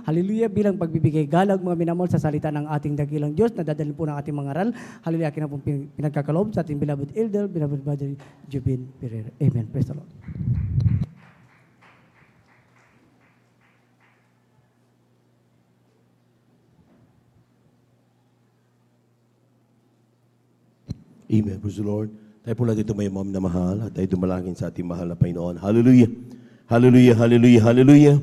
Hallelujah, bilang pagbibigay galag mga minamahal sa salita ng ating dakilang Diyos na dadalhin po ng ating mga aral. Hallelujah, akin na pong pinagkakaloob sa ating beloved elder, beloved brother Jubin Pereira. Amen. Praise the Lord. Amen. Praise the Lord. Tayo po natin may mom na mahal at tayo dumalangin sa ating mahal na Panginoon. Hallelujah. Hallelujah, hallelujah, hallelujah.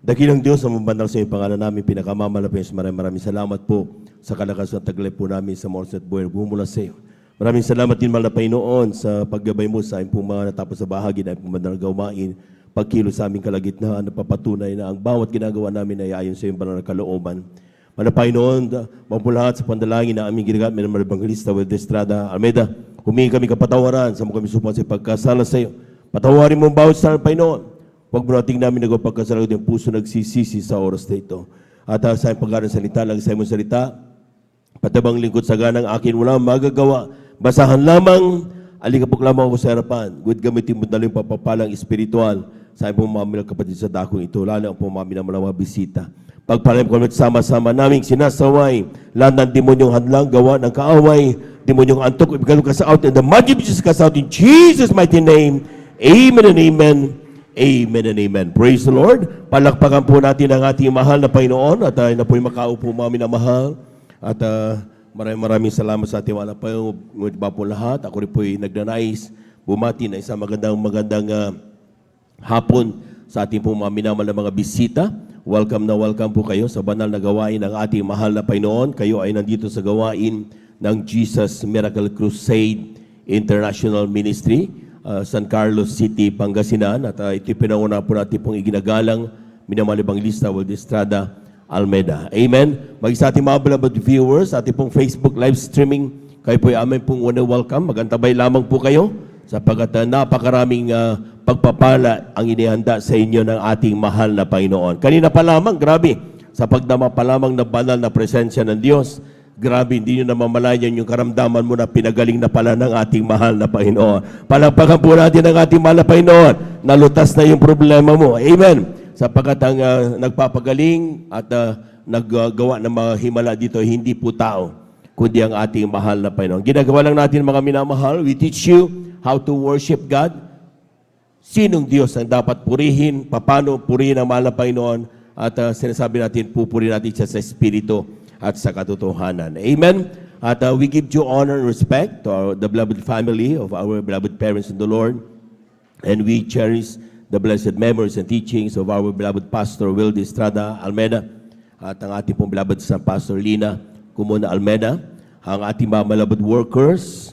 Dakilang Diyos, ang mabandal sa iyong pangalan namin, pinakamamalapis. Maraming salamat po sa kalakas ng taglay po namin sa Morset Buhay. Bumula sa iyo. Maraming salamat din, mahal na Panginoon, sa paggabay mo sa aming mga natapos sa bahagi na aming mabandal gawain. Pagkilo sa aming kalagitnaan, napapatunay na ang bawat ginagawa namin ay ayon sa iyong banal na kalooban. Mahal na Panginoon, mapulahat sa pandalangin na aming ginagamit ng mga Evangelista Wilde Estrada Almeida, humingi kami kapatawaran sa mga kami supan sa pagkasala sa iyo. Patawarin mo ang bawat sa Panginoon. Huwag mo nating namin nagpagkasalagot yung puso nagsisisi sa oras na ito. At sa iyong pagkaroon salita, lang sa iyong salita, patabang lingkod sa ganang akin wala magagawa. Basahan lamang, alikapok lamang ako sa harapan. Good gamitin mo na yung papapalang espiritual sa iyong pumamil kapatid sa dakong ito, lalo ang pumamil ng mga bisita. Pagpalim ko sama-sama naming sinasaway, lahat ng demonyong hadlang, gawa ng kaaway, demonyong antok, ibigalo ka sa out, and the magic Jesus ka sa out in Jesus' mighty name. Amen and amen. Amen and amen. Praise the Lord. Palakpakan po natin ang ating mahal na Panginoon at na po'y makaupo mami na mahal. At maraming salamat sa ating mahal na Panginoon. Ngunit ba po lahat, ako rin po'y nagnanais bumati na isang magandang hapon sa ating po minamahal na mga bisita. Welcome na welcome po kayo sa banal na gawain ng ating mahal na Panginoon. Kayo ay nandito sa gawain ng Jesus Miracle Crusade International Ministry. San Carlos City, Pangasinan, at ito pinauna po natin pong iginagalang minamahal Evangelista Wilde Estrada Almeida. Amen. Sa ating mga beloved viewers, ating pong Facebook live streaming, kayo po ay amin pong welcome. Magantabay lamang po kayo sapagkat napakaraming pagpapala ang inihanda sa inyo ng ating mahal na Panginoon. Kanina pa lamang, grabe, sa pagdama pa lamang na banal na presensya ng Diyos, grabe, hindi nyo namamalayan yung karamdaman mo na pinagaling na pala ng ating mahal na Panginoon. Palagpakan po natin ang ating mahal na Panginoon. Nalutas na yung problema mo. Amen. Sapagkat ang nagpapagaling at naggawa ng mga himala dito, hindi po tao, kundi ang ating mahal na Panginoon. Ginagawa lang natin mga minamahal. We teach you how to worship God. Sinong Diyos ang dapat purihin, paano purihin ang mahal na Panginoon, at sinasabi natin, pupurihin natin siya sa Espiritu at sa katotohanan. Amen. At we give due honor and respect to the beloved family of our beloved parents in the Lord. And we cherish the blessed memories and teachings of our beloved Pastor Wilde Estrada Almeida at ang ating pong beloved sa Pastor Lina Cumona Almeida. Ang ating mga beloved workers,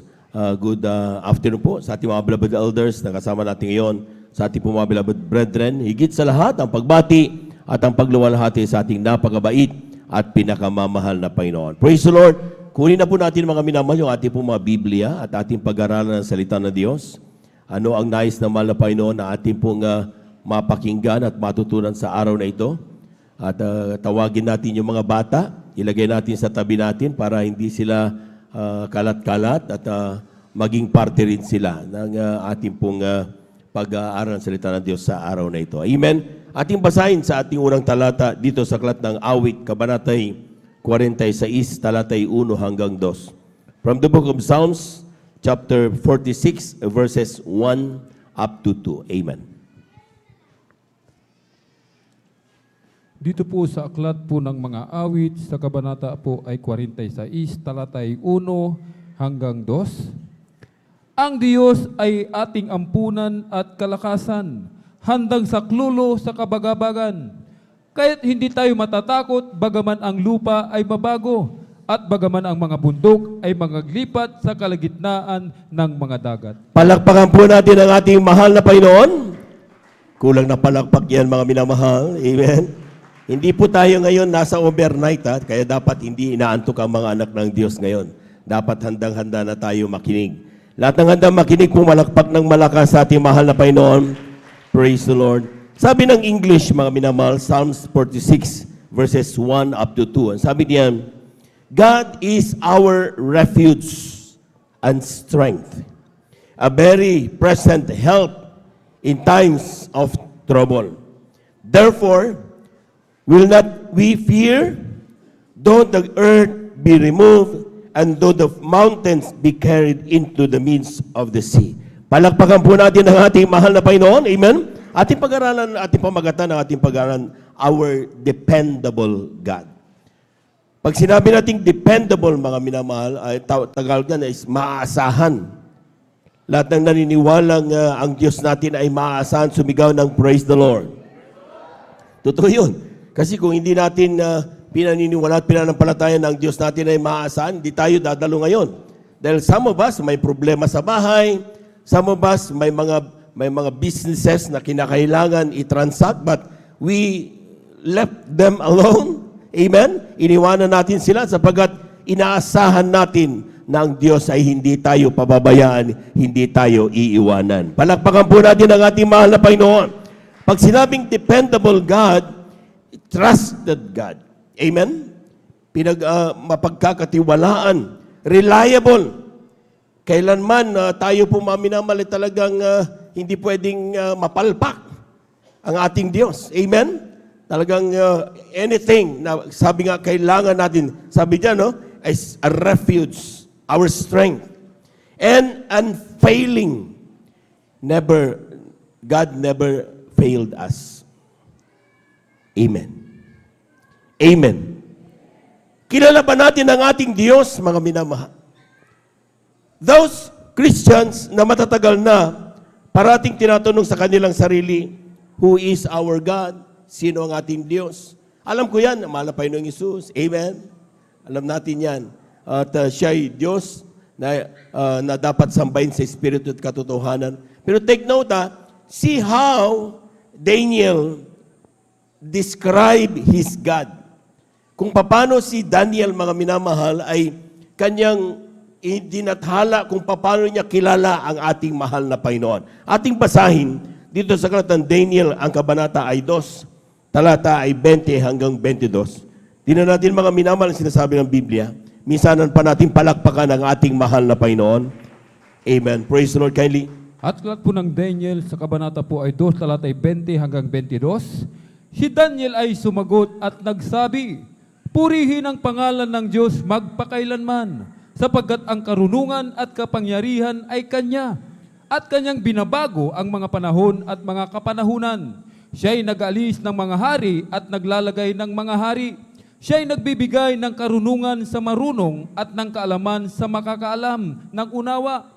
good afternoon po sa ating mga beloved elders na kasama natin ngayon, sa ating pong mga beloved brethren. Higit sa lahat, ang pagbati at ang pagluwalhati sa ating napakabait at pinakamamahal na Panginoon. Praise the Lord. Kunin na po natin mga minamahal yung ating pong mga Biblia at ating pag-aralan ng salita ng Diyos. Ano ang nais ng mahal na Panginoon na ating pong mapakinggan at matutunan sa araw na ito. At tawagin natin yung mga bata, ilagay natin sa tabi natin para hindi sila kalat-kalat at maging parte rin sila ng ating pong pag-aaral ng salita ng Diyos sa araw na ito. Amen. Ating basahin sa ating unang talata dito sa aklat ng Awit, Kabanatay 46, talatay 1 hanggang 2. From the book of Psalms, chapter 46, verses 1 up to 2. Amen. Dito po sa aklat po ng mga awit, sa kabanata po ay 46, talatay 1 hanggang 2. Ang Diyos ay ating ampunan at kalakasan, handang saklulo sa kabagabagan. Kaya't hindi tayo matatakot, bagaman ang lupa ay mabago, at bagaman ang mga bundok ay mangaglipat sa kalagitnaan ng mga dagat. Palakpakan po natin ang ating mahal na Panginoon. Kulang na palakpak yan, mga minamahal. Amen. Hindi po tayo ngayon nasa overnight, kaya dapat hindi inaantok ang mga anak ng Diyos ngayon. Dapat handang-handa na tayo makinig. Lahat ng handang makinig po, malakpak ng malakas sa ating mahal na Panginoon. Praise the Lord. Sabi ng English, mga minamahal, Psalms 46, verses 1 up to 2. Sabi niya, God is our refuge and strength, a very present help in times of trouble. Therefore, will not we fear, though the earth be removed, and though the mountains be carried into the midst of the sea. Palakpakan po natin ang ating mahal na Panginoon. Amen? Ating pag-aralan, ating pamagatan ng ating pag-aralan, our dependable God. Pag sinabi nating dependable, mga minamahal, ay Tagalog na is maaasahan. Lahat ng naniniwalang ang Diyos natin ay maaasahan, sumigaw ng praise the Lord. Totoo yun. Kasi kung hindi natin pinaniniwala at pinanampalataya ng Diyos natin ay maaasahan, hindi tayo dadalo ngayon. Dahil some of us may problema sa bahay, some of us may mga businesses na kinakailangan i-transact, but we left them alone. Amen? Iniwanan natin sila sapagkat inaasahan natin na ang Diyos ay hindi tayo pababayaan, hindi tayo iiwanan. Palakpakan po natin ang ating mahal na Panginoon. Pag sinabing dependable God, trusted God. Amen? Mapagkakatiwalaan. Reliable. Kailanman tayo po maminamali talagang hindi pwedeng mapalpak ang ating Diyos. Amen? Talagang anything na sabi nga kailangan natin, sabi dyan, no, is a refuge, our strength, and unfailing. God never failed us. Amen. Amen. Kilala ba natin ang ating Diyos, mga minamahal? Those Christians na matatagal na, parating tinatanong sa kanilang sarili, who is our God? Sino ang ating Diyos? Alam ko yan, mahal na Panginoong Hesus. Amen. Alam natin yan. At siya ay Diyos na dapat sambahin sa Espiritu at katotohanan. Pero take note, see how Daniel describe his God. Kung paano si Daniel, mga minamahal, ay kanyang dinathala kung paano niya kilala ang ating mahal na Panginoon. Ating basahin dito sa Aklat ng Daniel, ang kabanata ay 2, talata ay 20 hanggang 22. Tingnan natin, mga minamahal, ang sinasabi ng Biblia. Minsanan pa natin palakpakan ang ating mahal na Panginoon. Amen. Praise the Lord kindly. At aklat po ng Daniel sa kabanata po ay 2, talata ay 20 hanggang 22. Si Daniel ay sumagot at nagsabi, "Purihin ang pangalan ng Diyos magpakailanman, sapagkat ang karunungan at kapangyarihan ay Kanya, at Kanyang binabago ang mga panahon at mga kapanahunan. Siya'y nag-alis ng mga hari at naglalagay ng mga hari. Siya'y nagbibigay ng karunungan sa marunong at ng kaalaman sa makakaalam ng unawa.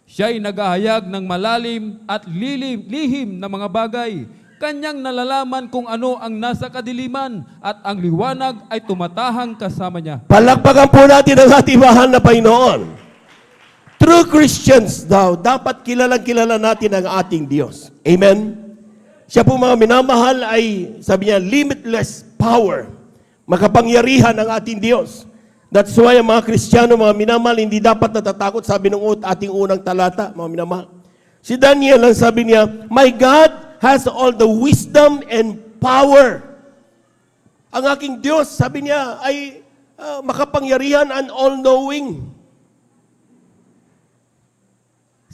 Siya'y naghahayag ng malalim at lihim na mga bagay. Kanyang nalalaman kung ano ang nasa kadiliman at ang liwanag ay tumatahang kasama niya." Palakpakan po natin ang ating mahal na Panginoon. True Christians daw, dapat kilalang-kilala natin ang ating Diyos. Amen? Siya po, mga minamahal, ay, sabi niya, limitless power. Makapangyarihan ang ating Diyos. That's why ang mga Kristiyano, mga minamahal, hindi dapat natatakot, sabi ng ating unang talata, mga minamahal. Si Daniel, ang sabi niya, "My God has all the wisdom and power." Ang aking Diyos, sabi niya, ay makapangyarihan and all-knowing.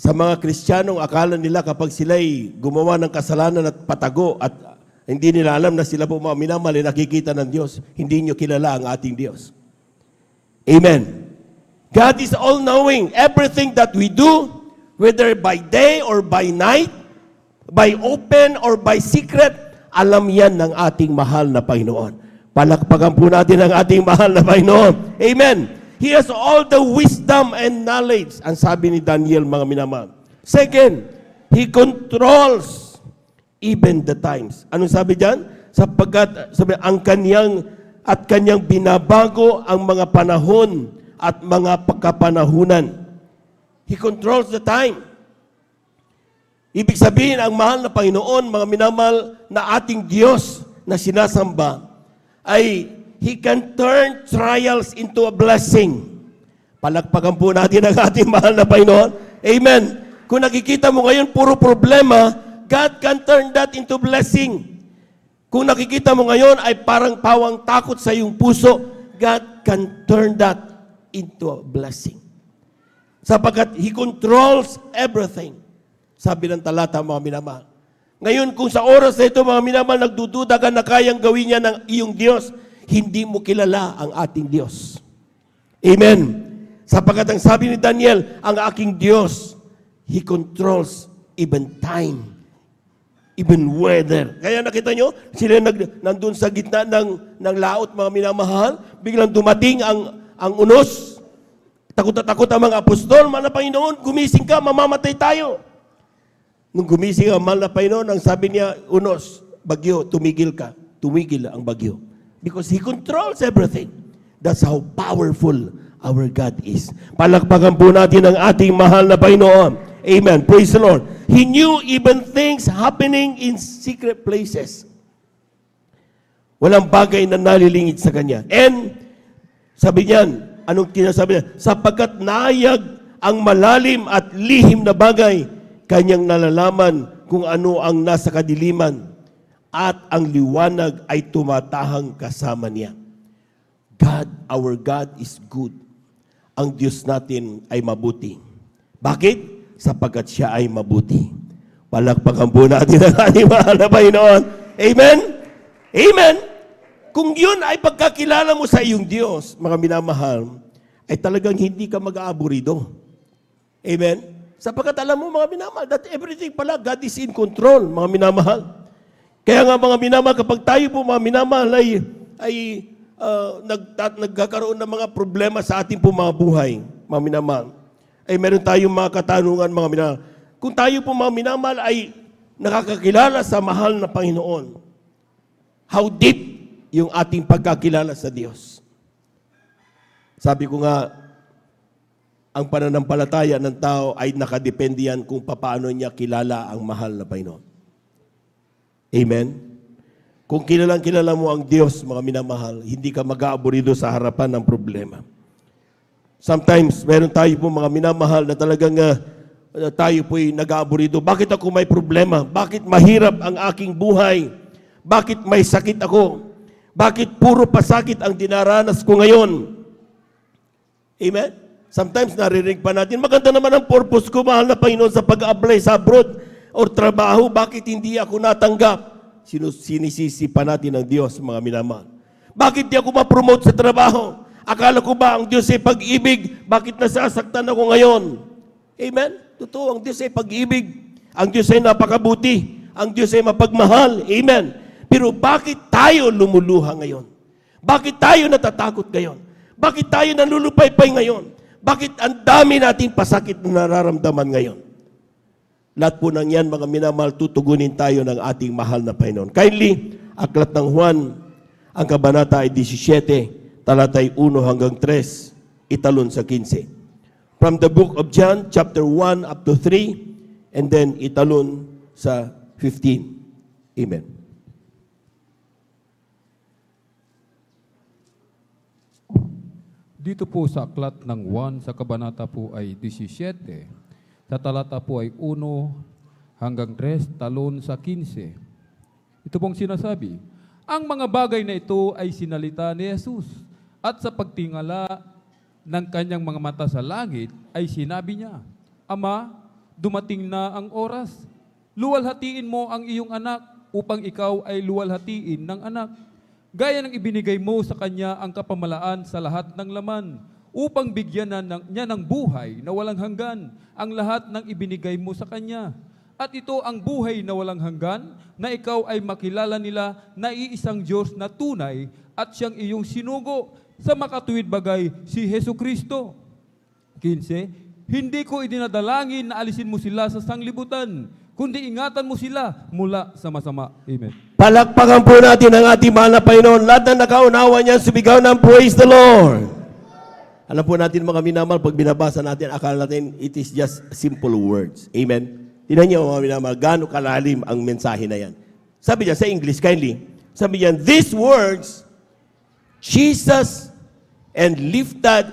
Sa mga Kristiyanong, akala nila kapag sila'y gumawa ng kasalanan at patago at hindi nila alam na sila po mga minamahal, nakikita ng Diyos. Hindi nyo kilala ang ating Diyos. Amen. God is all-knowing. Everything that we do, whether by day or by night, by open or by secret, alam yan ng ating mahal na Panginoon. Palakpakan po natin ang ating mahal na Panginoon. Amen. He has all the wisdom and knowledge. Ang sabi ni Daniel, mga minamahal. Second, He controls even the times. Anong sabi diyan? Sapagkat sabi, ang kanyang binabago ang mga panahon at mga pagkapanahunan. He controls the time. Ibig sabihin, ang mahal na Panginoon, mga minamahal, na ating Diyos na sinasamba, ay He can turn trials into a blessing. Palakpakan po natin ang ating mahal na Panginoon. Amen. Kung nakikita mo ngayon puro problema, God can turn that into blessing. Kung nakikita mo ngayon ay parang pawang takot sa iyong puso, God can turn that into a blessing. Sapagkat He controls everything. Sabi ng talata, mga minamahal. Ngayon, kung sa oras na ito, mga minamahal, nagdududa ka na kayang gawin niya ng iyong Diyos, hindi mo kilala ang ating Diyos. Amen. Sapagkat ang sabi ni Daniel, ang aking Diyos, He controls even time, even weather. Kaya nakita nyo, sila nandun sa gitna ng laot, mga minamahal, biglang dumating ang unos. Takot na takot ang mga apostol, mahal na Panginoon, gumising ka, mamamatay tayo. Nung gumising ang mahal na Panginoon, ang sabi niya, unos, bagyo, tumigil ka. Tumigil ang bagyo. Because He controls everything. That's how powerful our God is. Palakpakan po natin ang ating mahal na Panginoon. Amen. Praise the Lord. He knew even things happening in secret places. Walang bagay na nalilingid sa Kanya. And, sabi niyan, anong kinasabi niya? Sapagkat naayag ang malalim at lihim na bagay, Kanyang nalalaman kung ano ang nasa kadiliman, at ang liwanag ay tumatahang kasama niya. God, our God is good. Ang Diyos natin ay mabuti. Bakit? Sapagkat siya ay mabuti. Palakpakan po natin ang ating mahal na Panginoon. Amen? Amen? Kung yun ay pagkakilala mo sa iyong Diyos, mga minamahal, ay talagang hindi ka mag-aaburido. Amen? Sapagkat alam mo, mga minamahal, that everything pala, God is in control, mga minamahal. Kaya nga, mga minamahal, kapag tayo po, mga minamahal, ay nagkakaroon ng mga problema sa ating po mga buhay, mga minamahal, ay meron tayong mga katanungan, mga minamahal. Kung tayo po, mga minamahal, ay nakakakilala sa mahal na Panginoon, how deep yung ating pagkakilala sa Diyos. Sabi ko nga, ang pananampalataya ng tao ay nakadepende yan kung paano niya kilala ang mahal na Panginoon. Amen? Kung kilala mo ang Diyos, mga minamahal, hindi ka mag-aaburido sa harapan ng problema. Sometimes, meron tayo po mga minamahal na talagang tayo po'y nag-aaburido. Bakit ako may problema? Bakit mahirap ang aking buhay? Bakit may sakit ako? Bakit puro pasakit ang dinaranas ko ngayon? Amen? Sometimes naririnig pa natin, maganda naman ang purpose ko, mahal na Panginoon, sa pag-apply sa abroad or trabaho, bakit hindi ako natanggap? Sinisisi pa natin ang Diyos, mga minamahal. Bakit di ako ma-promote sa trabaho? Akala ko ba ang Diyos ay pag-ibig? Bakit nasasaktan ako ngayon? Amen? Totoo, ang Diyos ay pag-ibig. Ang Diyos ay napakabuti. Ang Diyos ay mapagmahal. Amen? Pero bakit tayo lumuluha ngayon? Bakit tayo natatakot ngayon? Bakit tayo nalulupaypay ngayon? Bakit ang dami nating pasakit na nararamdaman ngayon? Lahat po ng yan, mga minamahal, tutugunin tayo ng ating mahal na Panginoon. Kindly, Aklat ng Juan, ang kabanata ay 17, talatay 1 hanggang 3, italon sa 15. From the book of John, chapter 1 up to 3, and then italon sa 15. Amen. Dito po sa aklat ng 1 sa kabanata po ay 17. Sa talata po ay 1 hanggang 3, talon sa 15. Ito pong sinasabi, ang mga bagay na ito ay sinalita ni Jesus. At sa pagtingala ng kanyang mga mata sa langit ay sinabi niya, Ama, dumating na ang oras. Luwalhatiin mo ang iyong anak upang ikaw ay luwalhatiin ng anak. Gaya ng ibinigay mo sa kanya ang kapamalaan sa lahat ng laman, upang bigyan niya ng buhay na walang hanggan ang lahat ng ibinigay mo sa kanya. At ito ang buhay na walang hanggan, na ikaw ay makilala nila na iisang Diyos na tunay at siyang iyong sinugo sa makatuwid bagay si Hesu Kristo. 15, hindi ko idinadalangin na alisin mo sila sa sanglibutan, kundi ingatan mo sila mula sa masama. Amen. Palakpakan po natin ang ating mahal na Panginoon. Lahat na nakaunawa niya, sumigaw ng praise the Lord. Alam po natin, mga minamahal, pag binabasa natin, akala natin it is just simple words. Amen? Tingnan niyo, mga minamahal, gaano kalalim ang mensahe na yan. Sabi niya, sa English, kindly, sabi niya, these words, Jesus and lifted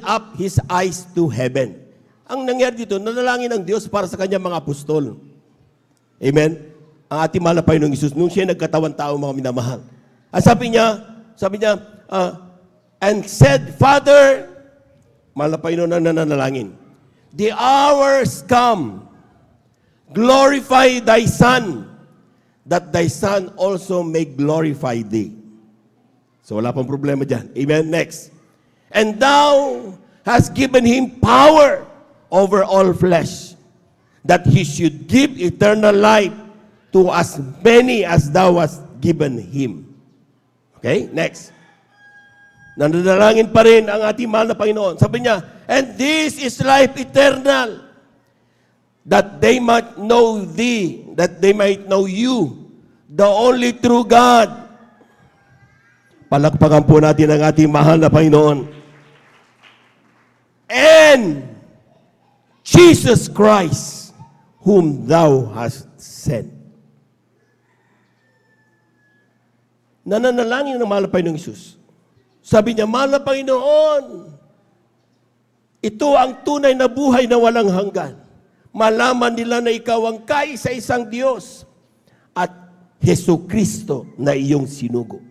up His eyes to heaven. Ang nangyari dito, nanalangin ng Diyos para sa kanyang mga apostol. Amen? Ang ating mahal na Panginoong Isus, nung siya nagkatawan tao, mga minamahal. Sabi niya, and said, Father, mahal na Panginoon na nananalangin, the hours come, glorify thy Son, that thy Son also may glorify thee. So wala pang problema dyan. Amen? Next. And thou hast given him power over all flesh, that he should give eternal life to as many as thou hast given him. Okay? Next. Nananalangin pa rin ang ating mahal na Panginoon. Sabi niya, and this is life eternal, that they might know thee, that they might know you, the only true God. Palakpakan po natin ang ating mahal na Panginoon. And Jesus Christ, whom thou hast sent. Nananalangin ng mahal na Panginoong Isus. Sabi niya, mahal na Panginoon, ito ang tunay na buhay na walang hanggan. Malaman nila na ikaw ang kaisa-isang Diyos at Hesus Kristo na iyong sinugo.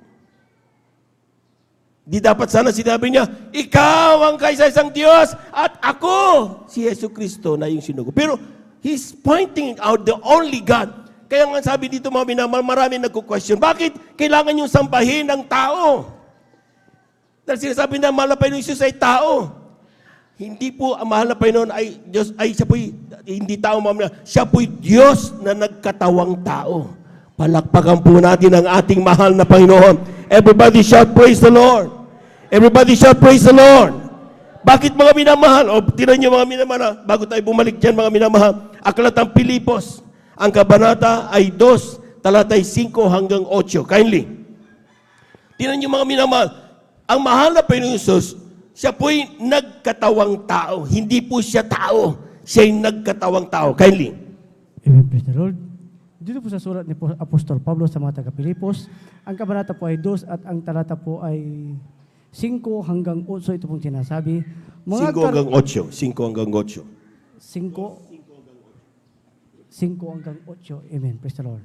Di dapat sana sinabi niya, ikaw ang kaisa-isang Diyos at ako, si Hesus Kristo na iyong sinugo. Pero he's pointing out the only God. Kaya nga sabi dito mga minamahal, marami nagko-question, bakit kailangan yung sambahin ng tao? Dahil sinasabi na mahal na Panginoon Isus ay tao. Hindi po ang mahal na Panginoon ay Diyos, ay siya po'y hindi tao, siya po'y Diyos na nagkatawang tao. Palakpakan po natin ang ating mahal na Panginoon. Everybody shout, praise the Lord. Everybody shout, praise the Lord. Bakit mga minamahal? O tinan niyo mga minamahal, bago tayo bumalik dyan mga minamahal, Aklat ng Pilipos, ang kabanata ay 2, talatay 5 hanggang 8. Kindly. Tinan niyo mga minamahal, ang mahal na Panginoon Jesus, siya po'y nagkatawang tao. Hindi po siya tao. Siya'y nagkatawang tao. Kindly. Amen, praise the Lord. Dito po sa sulat ni Apostol Pablo sa mga taga-Pilipos, ang kabanata po ay 2 at ang talata po ay 5 hanggang 8. Ito pong sinasabi. 5 hanggang 8. 5 hanggang 8. 5 hanggang 8. Amen, praise the Lord.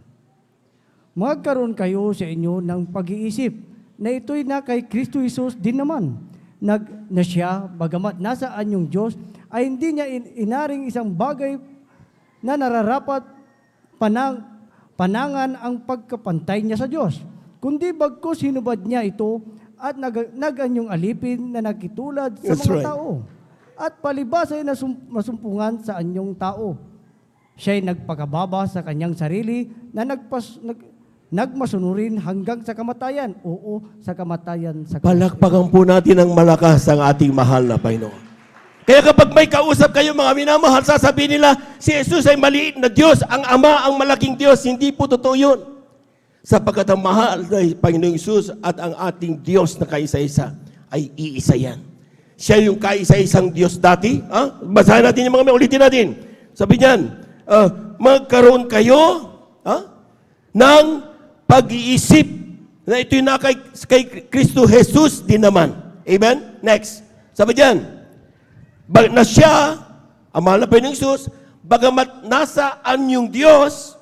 Magkaroon kayo sa inyo ng pag-iisip na ito'y na kay Kristo Jesus din naman, na siya, bagamat nasaan yung Diyos, ay hindi niya inaring isang bagay na nararapat panangan ang pagkapantay niya sa Diyos. Kundi bagkus hinubad niya ito at naganyong alipin na nakitulad sa That's mga right. tao. At palibas ay masumpungan sa anyong tao. Siya'y nagpakababa sa kanyang sarili na nagmasunurin hanggang sa kamatayan. Oo, sa kamatayan. Palakpakan po natin ang malakas ang ating mahal na Panginoon. Kaya kapag may kausap kayo mga minamahal, sasabihin nila, si Jesus ay maliit na Diyos, ang Ama ang malaking Diyos. Hindi po totoo yun. Sapagkat ang mahal na Panginoong Jesus at ang ating Diyos na kaisa-isa ay iisa yan. Siya yung kaisa-isang Diyos dati. Basahin natin yung mga ulitin natin. Sabi niyan, magkaroon kayo ng pag-iisip na ito'y na kay Kristo Jesus din naman. Amen? Next. Sabi diyan, na siya, ang mahal na Panginoong Jesus, bagamat nasaan yung Diyos,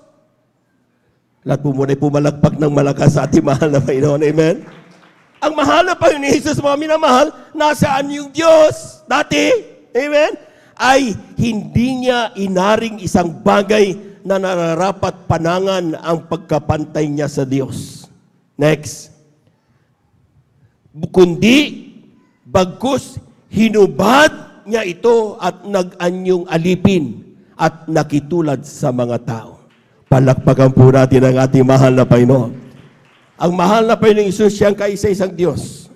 lahat po muna pumalagpak ng malakas sa ating mahal na Panginoon. Amen? Ang mahal na Panginoong Jesus, mga minamahal, nasaan yung Diyos dati, amen, ay hindi niya inaring isang bagay na nararapat panangan ang pagkapantay niya sa Diyos. Next. Kundi, bagkus, hinubad niya ito at nag-anyong alipin at nakitulad sa mga tao. Palakpakan po natin ang ating mahal na Panginoon. Ang mahal na Panginoong Isus, siyang kaisa-isang Diyos.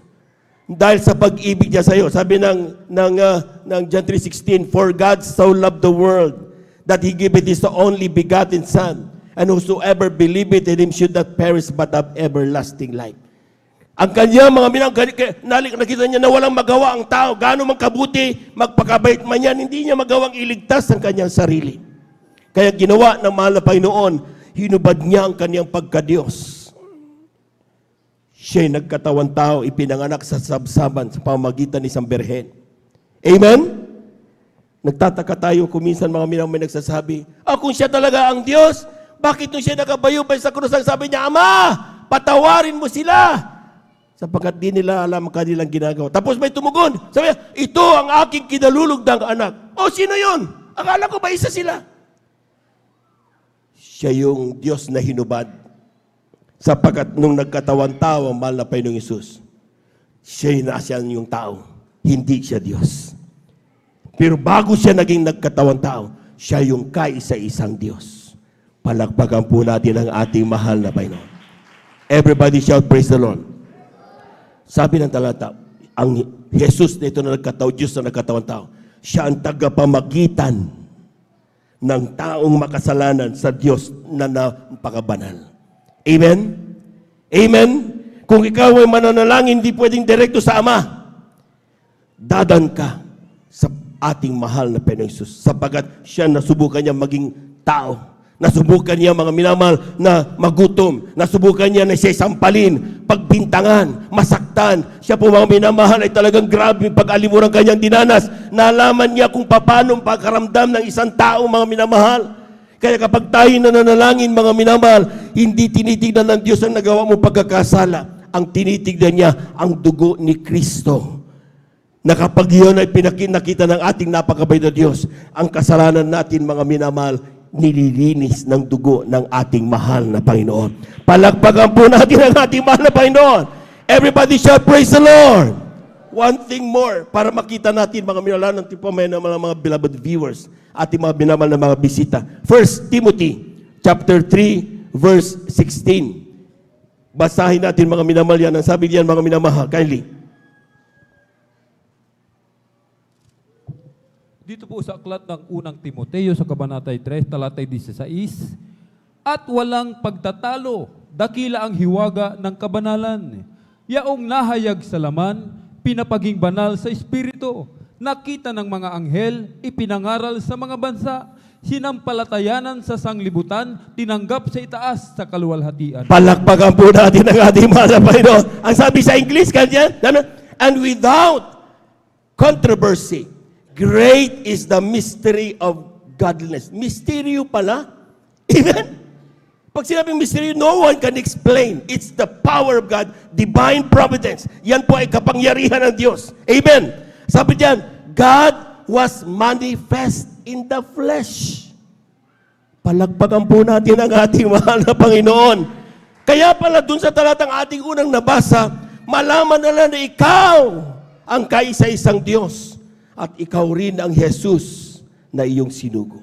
Dahil sa pag-ibig niya sa iyo, sabi ng John 3:16, for God so loved the world that He giveth His only begotten Son, and whosoever believeth in Him should not perish but have everlasting life. Ang kanya, mga nakita niya na walang magawa ang tao, gaano man kabuti, magpakabait man yan, hindi niya magawang iligtas ang kanyang sarili. Kaya ginawa ng mahal na Panginoon, hinubad niya ang kanyang pagka-Diyos. Siya'y nagkatawang tao, ipinanganak sa sabsaban sa pamamagitan ni isang berhen. Amen? Nagtataka tayo kung minsan mga may nagsasabi, kung siya talaga ang Diyos, bakit nung siya nakabayubay sa krus, ang sabi niya, Ama, patawarin mo sila. Sapagkat di nila alam ang kanilang ginagawa. Tapos may tumugon. Sabi niya, ito ang aking kinalulugdang anak. Sino yun? Akala ko ba isa sila? siya yung Diyos na hinubad. Sapagkat nung nagkatawan tao ang mahal na Panginoong Hesus, siya yung tao, hindi siya Diyos. Pero bago siya naging nagkatawan tao, siya yung kaisa-isang Diyos. Palakpakan po natin ang ating mahal na Panginoon. Everybody shout, praise the Lord. Sabi ng talata, ang Jesus na ito na nagkataon, Diyos na nagkatawan tao, siya ang tagapamagitan ng taong makasalanan sa Diyos na napakabanal. Amen? Amen? Kung ikaw ay mananalangin, hindi pwedeng direkto sa Ama. Dadan ka sa ating mahal na Panginoong Hesus, sapagat siya nasubukan niya maging tao. Nasubukan niya mga minamahal na magutom. Nasubukan niya na siya sampalin, pagbintangan, masaktan. Siya po mga minamahal ay talagang grabe pag-alimuran kanyang dinanas. Nalaman niya kung paano pagkaramdam ng isang tao mga minamahal. Kaya kapag tayo nananalangin mga minamahal, hindi tinitignan ng Diyos ang nagawa mo pagkakasala. Ang tinitignan niya ang dugo ni Kristo. Na kapag yun ay pinakita ng ating napakabait na Diyos, ang kasalanan natin mga minamahal, nililinis ng dugo ng ating mahal na Panginoon. Palakpakan po natin ang ating mahal na Panginoon. Everybody shout, praise the Lord. One thing more, para makita natin mga minamahal ng tipo mga beloved viewers, ating mga binamahal na mga bisita. 1 Timothy chapter 3 verse 16. Basahin natin mga minamahal yan. Ang sabi diyan mga minamahal, kindly. Dito po sa aklat ng unang Timoteo sa Kabanatay 3, talatay 16, at walang pagtatalo, dakila ang hiwaga ng kabanalan. Yaong nahayag sa laman, pinapaging banal sa Espiritu, nakita ng mga anghel, ipinangaral sa mga bansa, sinampalatayanan sa sanglibutan, tinanggap sa itaas sa kaluwalhatian. Palakpakan po natin ang ating mahal na Panginoon. Ang sabi sa English, kanyan, and without controversy, great is the mystery of godliness. Mysteryo pala. Amen? Pag sinabing mysteryo, no one can explain. It's the power of God, divine providence. Yan po ay kapangyarihan ng Diyos. Amen? Sabi diyan, God was manifest in the flesh. Palagpagan po natin ang ating mahal na Panginoon. Kaya pala dun sa talatang ating unang nabasa, malaman na na ikaw ang kaisa-isang Diyos. At ikaw rin ang Jesus na iyong sinugo.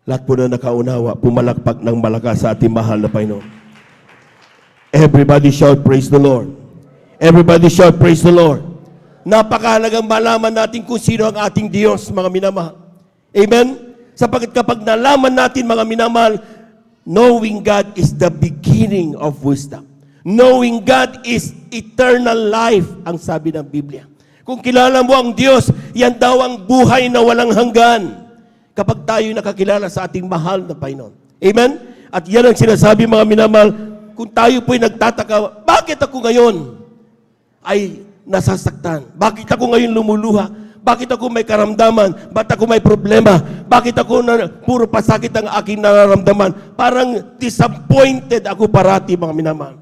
Lahat po na nakaunawa, pumalakpak ng malakas sa ating mahal na Panginoon. Everybody shout, praise the Lord. Everybody shout, praise the Lord. Napakahalagang malaman natin kung sino ang ating Diyos, mga minamahal. Amen? Sapagkat kapag nalaman natin, mga minamahal, knowing God is the beginning of wisdom. Knowing God is eternal life, ang sabi ng Biblia. Kung kilala mo ang Diyos, yan daw ang buhay na walang hanggan. Kapag tayo nakakilala sa ating mahal na Panginoon. Amen? At yan ang sinasabi mga minamahal, kung tayo po'y nagtataka, bakit ako ngayon ay nasasaktan? Bakit ako ngayon lumuluha? Bakit ako may karamdaman? Bakit ako may problema? Bakit ako puro pasakit ang aking nararamdaman? Parang disappointed ako parati mga minamahal.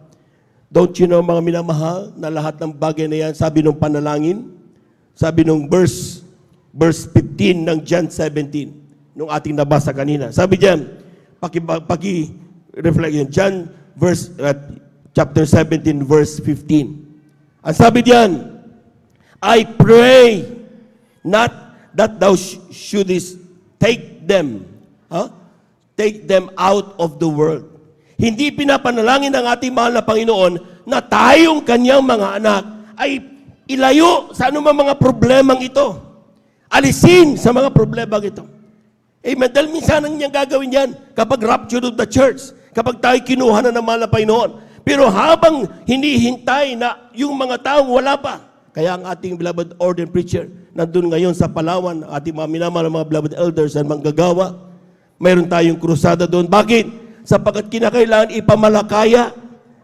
Don't you know mga minamahal na lahat ng bagay na yan, sabi ng panalangin, sabi ng verse 15 ng John 17, nung ating nabasa kanina. Sabi diyan, paki-reflect yun, John chapter 17 verse 15. Ang sabi diyan, I pray not that thou shouldest take them out of the world. Hindi pinapanalangin ng ating mahal na Panginoon na tayong kanyang mga anak ay ilayo sa anumang mga problemang ito. Alisin sa mga problemang ito. Amen. Dahil minsan ang niyang gagawin yan kapag rapture of the church, kapag tayo kinuha na ng mahal na Panginoon. Pero habang hinihintay na yung mga taong wala pa, kaya ang ating beloved ordained preacher nandun ngayon sa Palawan, ating mga minamahal mga beloved elders at manggagawa, mayroon tayong krusada doon. Bakit? Sapagkat kinakailangan ipamalakaya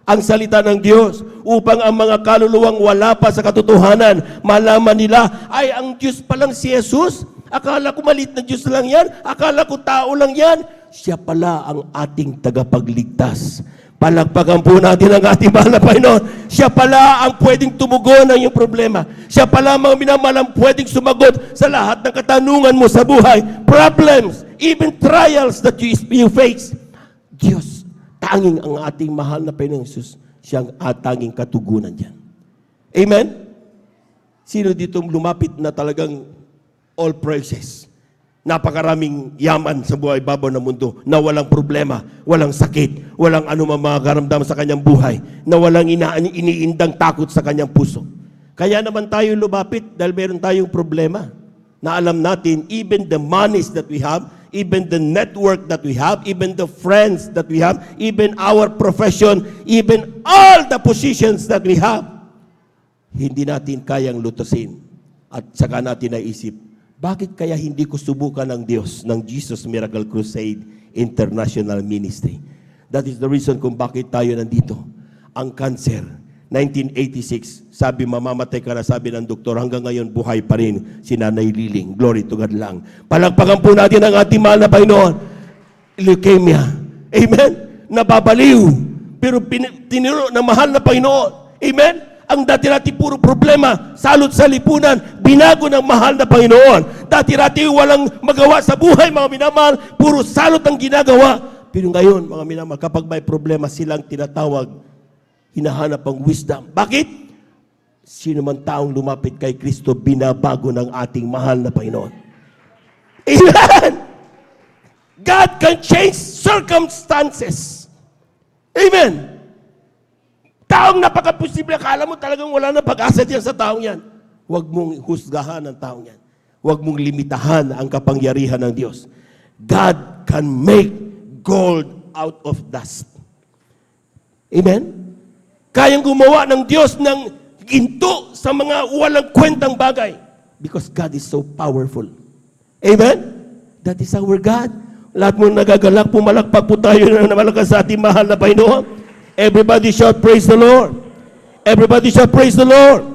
ang salita ng Diyos upang ang mga kaluluwang wala pa sa katotohanan, malaman nila, ay ang Diyos palang si Jesus? Akala ko maliit na Diyos lang yan? Akala ko tao lang yan? Siya pala ang ating tagapagligtas. Palagpagan po natin ang ating mahal na Panginoon. Siya pala ang pwedeng tumugon ng iyong problema. Siya pala mga minamahal ang pwedeng sumagot sa lahat ng katanungan mo sa buhay. Problems, even trials that you face. Diyos, tanging ang ating mahal na Panginoong Jesus, siyang tanging katugunan diyan. Amen? Sino dito lumapit na talagang all praises? Napakaraming yaman sa buhay babaw ng mundo na walang problema, walang sakit, walang anumang mga karamdam sa kanyang buhay, na walang iniindang takot sa kanyang puso. Kaya naman tayo lumapit dahil meron tayong problema na alam natin, even the monies that we have, even the network that we have, even the friends that we have, even our profession, even all the positions that we have, hindi natin kayang lutusin. At saka natin naisip, bakit kaya hindi ko subukan ng Diyos, ng Jesus Miracle Crusade International Ministry? That is the reason kung bakit tayo nandito. Ang cancer, 1986, sabi mamamatay ka na, sabi ng doktor, hanggang ngayon buhay pa rin si Nanay Liling. Glory to God lang. Palagpagan po natin ang ating mahal na Panginoon. Leukemia. Amen? Nababaliw. Pero tiniro ng mahal na Panginoon. Amen? Ang dati-dati puro problema, salot sa lipunan, binago ng mahal na Panginoon. Dati-dati walang magawa sa buhay, mga minamahal, puro salot ang ginagawa. Pero ngayon, mga minamahal, kapag may problema, silang tinatawag, hinahanap ang wisdom. Bakit? Sino man taong lumapit kay Kristo, binabago ng ating mahal na Panginoon. Amen! God can change circumstances. Amen! Taong napaka-posible, akala mo talagang wala na pag-asa diyan sa taong yan. Huwag mong husgahan ang taong yan. Huwag mong limitahan ang kapangyarihan ng Diyos. God can make gold out of dust. Amen? Kayang gumawa ng Diyos ng ginto sa mga walang kwentang bagay. Because God is so powerful. Amen? That is our God. Lahat mo nagagalak, pumalakpak po tayo na malakas sa ating mahal na Panginoon. Everybody shout, praise the Lord. Everybody shout, praise the Lord.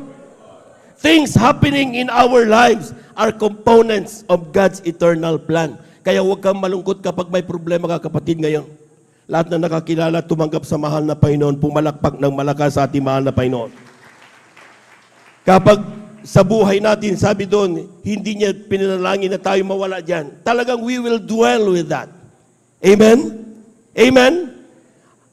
Things happening in our lives are components of God's eternal plan. Kaya huwag kang malungkot kapag may problema ka, kapatid, ngayon. Lahat na nakakilala, tumanggap sa mahal na Panginoon, pumalakpak ng malakas sa ating mahal na Panginoon. Kapag sa buhay natin, sabi doon, hindi niya pinanalangin na tayo mawala dyan. Talagang we will dwell with that. Amen? Amen?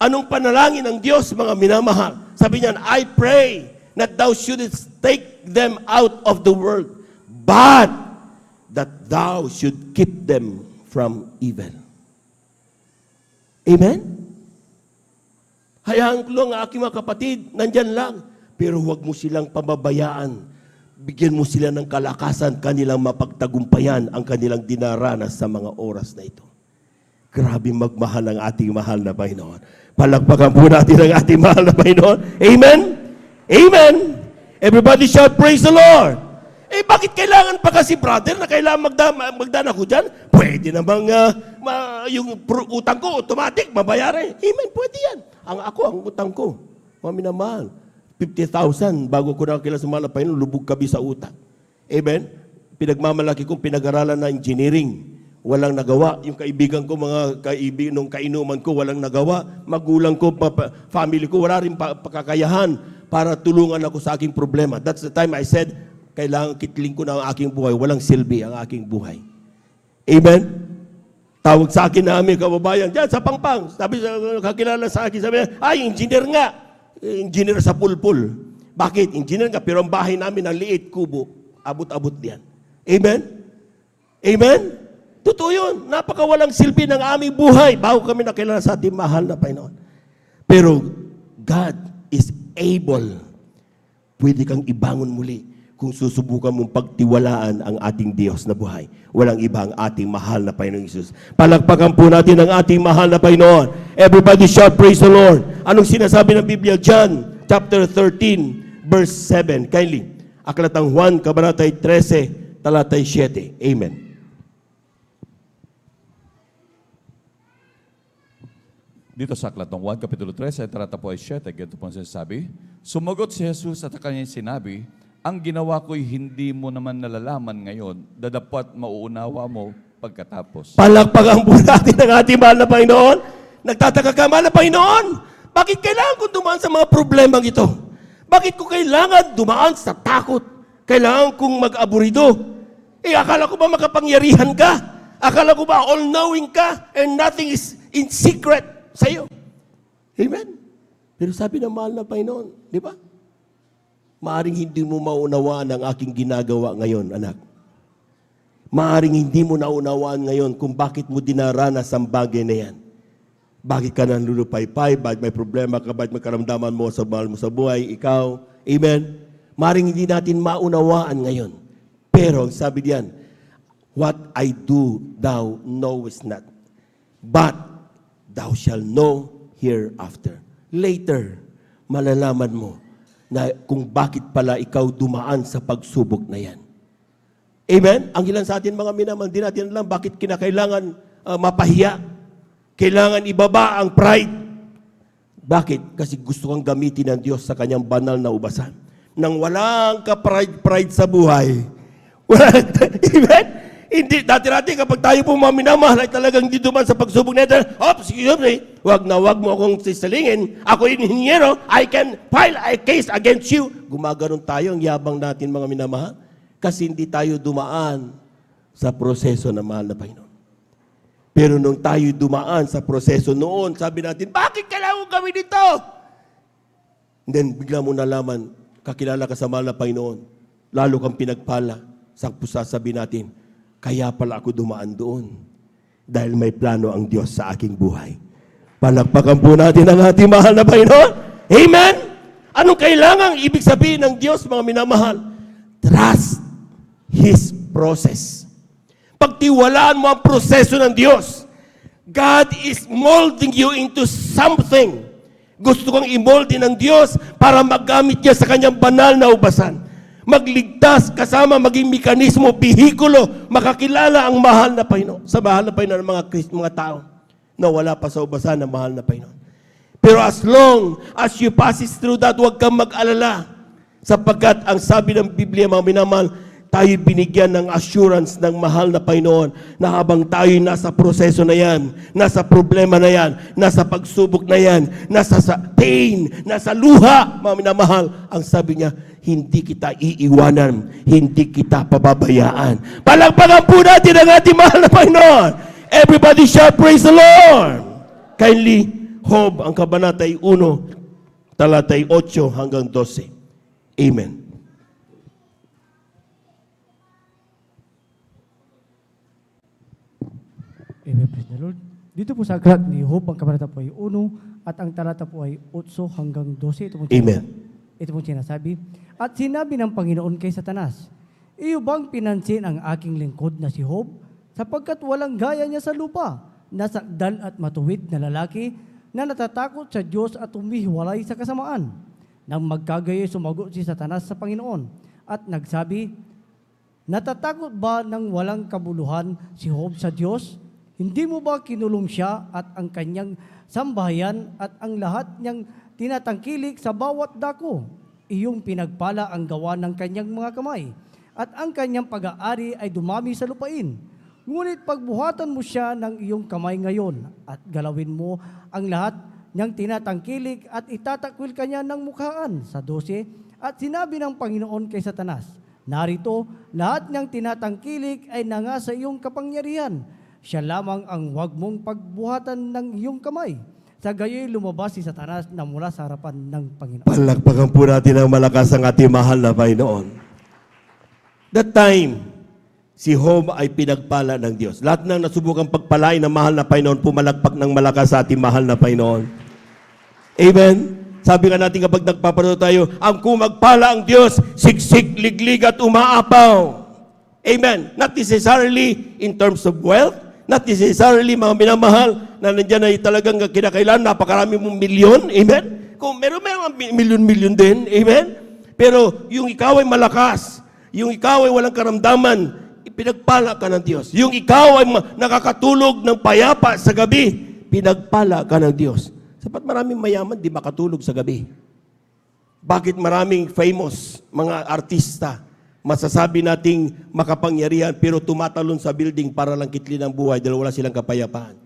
Anong panalangin ng Diyos, mga minamahal? Sabi niyan, I pray that thou shouldest take them out of the world, but that thou should keep them from evil. Amen? Hayaan ko lang, aking mga kapatid, nandyan lang. Pero huwag mo silang pababayaan. Bigyan mo sila ng kalakasan, kanilang mapagtagumpayan ang kanilang dinaranas sa mga oras na ito. Grabe magmahal ang ating mahal na Panginoon. Palakpakan po natin ang ating mahal na Panginoon. Amen? Amen? Everybody shout, praise the Lord. Eh, bakit kailangan pa kasi, brother, na kailangan magdana ko dyan? Pwede namang yung utang ko, automatic, mabayaran. Amen, pwede yan. Ang utang ko, mga minamahal, 50,000 bago ko nakakila sa mahal na Panginoon, lubog kabi sa utang. Amen? Pinagmamalaki kong pinag-aralan na engineering. Walang nagawa. Yung kaibigan ko, mga kaibigan, nung kainuman ko, walang nagawa. Magulang ko, family ko, wala rin pakakayahan para tulungan ako sa aking problema. That's the time I said, kailangan kitling ko na ang aking buhay. Walang silbi ang aking buhay. Amen? Tawag sa akin na aming kababayan, dyan sa Pangpang. Sabi, kakilala sa akin, sabi, ay, engineer nga. Engineer sa pulpul. Bakit? Engineer nga, pero ang bahay namin ang liit, kubo. Abot-abot diyan. Amen? Amen? Totoo yun. Napakawalang silbi ng aming buhay bago kami nakilala sa ating mahal na Panginoon. Pero God is able. Pwede kang ibangon muli kung susubukan mong pagtiwalaan ang ating Diyos na buhay. Walang iba ang ating mahal na Panginoon Jesus. Palakpakan po natin ang ating mahal na Panginoon. Everybody shout, praise the Lord. Anong sinasabi ng Biblia? John chapter 13, verse 7. Kindly. Aklatang Juan, kabanatay 13, talatay 7. Amen. Dito sa Aklatang 1, Kapitulo 13, talata po ay 7, ganito po ang sinasabi. Sumagot si Jesus at kanyang sinabi, ang ginawa ko'y hindi mo naman nalalaman ngayon, dadapat mauunawa mo pagkatapos. Palakpakan po natin ang ating mahal na Panginoon. Nagtataka ka, mahal na Panginoon, Bakit kailangan ko dumaan sa mga problemang ito? Bakit ko kailangan dumaan sa takot? Kailangan kong mag-aburido? Akala ko ba makapangyarihan ka? Akala ko ba all-knowing ka and nothing is in secret sa iyo? Amen? Pero sabi ng mahal na Panginoon, di ba? Maaring hindi mo maunawaan ang aking ginagawa ngayon, anak. Maaring hindi mo naunawaan ngayon kung bakit mo dinaranas ang bagay na yan. Bakit ka nanlulupaypay? Bakit may problema ka? Bakit may karamdaman mo sa mahal mo sa buhay? Ikaw? Amen? Maaring hindi natin maunawaan ngayon. Pero ang sabi diyan, what I do, thou knowest not. But thou shall know hereafter. Later, malalaman mo na kung bakit pala ikaw dumaan sa pagsubok na yan. Amen? Ang ilan sa atin mga minamahal, di natin alam bakit kinakailangan mapahiya. Kailangan ibaba ang pride. Bakit? Kasi gusto kang gamitin ng Diyos sa kanyang banal na ubasan. Nang walang ka-pride sa buhay. Amen? Hindi, dati-dati kapag tayo po mga minamahal ay talagang hindi duman sa pagsubok na ito, excuse me, wag mo akong sisalingin. Ako inhinyero, I can file a case against you. Gumaganon tayo, ang yabang natin mga minamahal. Kasi hindi tayo dumaan sa proseso ng mahal na Panginoon. Pero nung tayo dumaan sa proseso noon, sabi natin, bakit kailangan ko gawin ito? And then, bigla mo nalaman, kakilala ka sa mahal na Panginoon, lalo kang pinagpala, sabi natin, kaya pala ako dumaan doon. Dahil may plano ang Diyos sa aking buhay. Palakpakan po natin ang ating mahal na Panginoon. Amen? Anong kailangang ibig sabihin ng Diyos, mga minamahal? Trust His process. Pagtiwalaan mo ang proseso ng Diyos. God is molding you into something. Gusto kong i-moldin ng Diyos para magamit niya sa kanyang banal na ubasan. Magligtas kasama maging mekanismo, bihikulo, makakilala ang mahal na Panginoon. Sa mahal na Panginoon ng mga tao na wala pa sa ubasan ng mahal na Panginoon. Pero as long as you passes through that, huwag kang mag-alala. Sapagkat ang sabi ng Biblia, mga minamahal, tayo binigyan ng assurance ng mahal na Panginoon na habang tayo nasa proseso na yan, nasa problema na yan, nasa pagsubok na yan, nasa pain, nasa luha, mga minamahal, ang sabi niya, hindi kita iiwanan, hindi kita pababayaan. Palakpakan po natin ang ating mahal na Panginoon. Everybody shout, praise the Lord. Kindly, Job, ang kabanatay 1, talatay 8 hanggang 12. Amen. Amen, praise the Lord. Dito po sa aklat ni Job, ang kabanata po ay 1 at ang talata po ay 8 hanggang 12. Ito po Amen. Ito po sinasabi. At sinabi ng Panginoon kay Satanas, iyo bang pinansin ang aking lingkod na si Job? Sapagkat walang gaya niya sa lupa, nasakdal at matuwid na lalaki na natatakot sa Diyos at humihiwalay sa kasamaan. Nang magkagayoy, sumagot si Satanas sa Panginoon at nagsabi, natatakot ba ng walang kabuluhan si Job sa Diyos? Hindi mo ba kinulong siya at ang kanyang sambahayan at ang lahat niyang tinatangkilik sa bawat dako? Iyong pinagpala ang gawa ng kanyang mga kamay at ang kanyang pag-aari ay dumami sa lupain. Ngunit pagbuhatan mo siya ng iyong kamay ngayon at galawin mo ang lahat niyang tinatangkilik at itatakwil kanya ng mukhaan. Sa 12, at sinabi ng Panginoon kay Satanas, narito, lahat niyang tinatangkilik ay nangasa iyong kapangyarihan. Siya lamang ang wag mong pagbuhatan ng iyong kamay. Sa gayoy lumabas si Satanas na mula sa harapan ng Panginoon. Palakpakan po natin ang malakas ang ating mahal na Panginoon. That time, si Job ay pinagpala ng Diyos. Lahat ng nasubukang pagpalain ng mahal na Panginoon, pumalakpak ng malakas sa ating mahal na Panginoon. Amen? Sabi nga natin kapag nagpaparoon tayo, ang kumagpala ang Diyos, siksik, liglig at umaapaw. Amen? Not necessarily in terms of wealth, not necessarily mga minamahal na nandiyan ay talagang kinakailangan, napakarami mong milyon. Amen? Kung meron milyon-milyon din. Amen? Pero yung ikaw ay malakas, yung ikaw ay walang karamdaman, pinagpala ka ng Diyos. Yung ikaw ay nakakatulog ng payapa sa gabi, pinagpala ka ng Diyos. Sapat maraming mayaman, di makatulog sa gabi. Bakit maraming famous mga artista, masasabi nating makapangyarihan, pero tumatalon sa building para lang kitlin ang buhay dahil wala silang kapayapaan?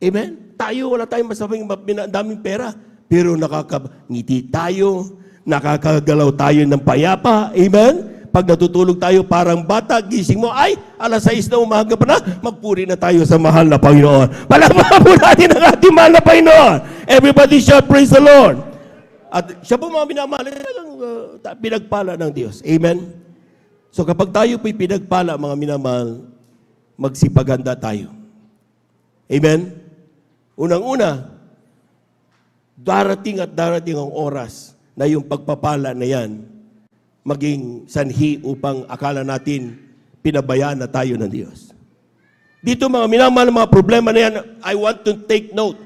Amen? Tayo, wala tayong masabing daming pera. Pero nakakangiti tayo, nakakagalaw tayo ng payapa. Amen? Pag natutulog tayo parang bata, gising mo, ay, alas 6 na umaga pa na, magpuri na tayo sa mahal na Panginoon. Palakpakan po natin ang ating mahal na Panginoon. Everybody shout, praise the Lord. At siya po mga minamahal, pinagpala ng Diyos. Amen? So kapag tayo po'y pinagpala, mga minamahal, magsipaganda tayo. Amen? Unang-una, darating ang oras na yung pagpapala na yan, maging sanhi upang akala natin pinabayaan na tayo ng Diyos. Dito mga minamahal, mga problema na yan, I want to take note.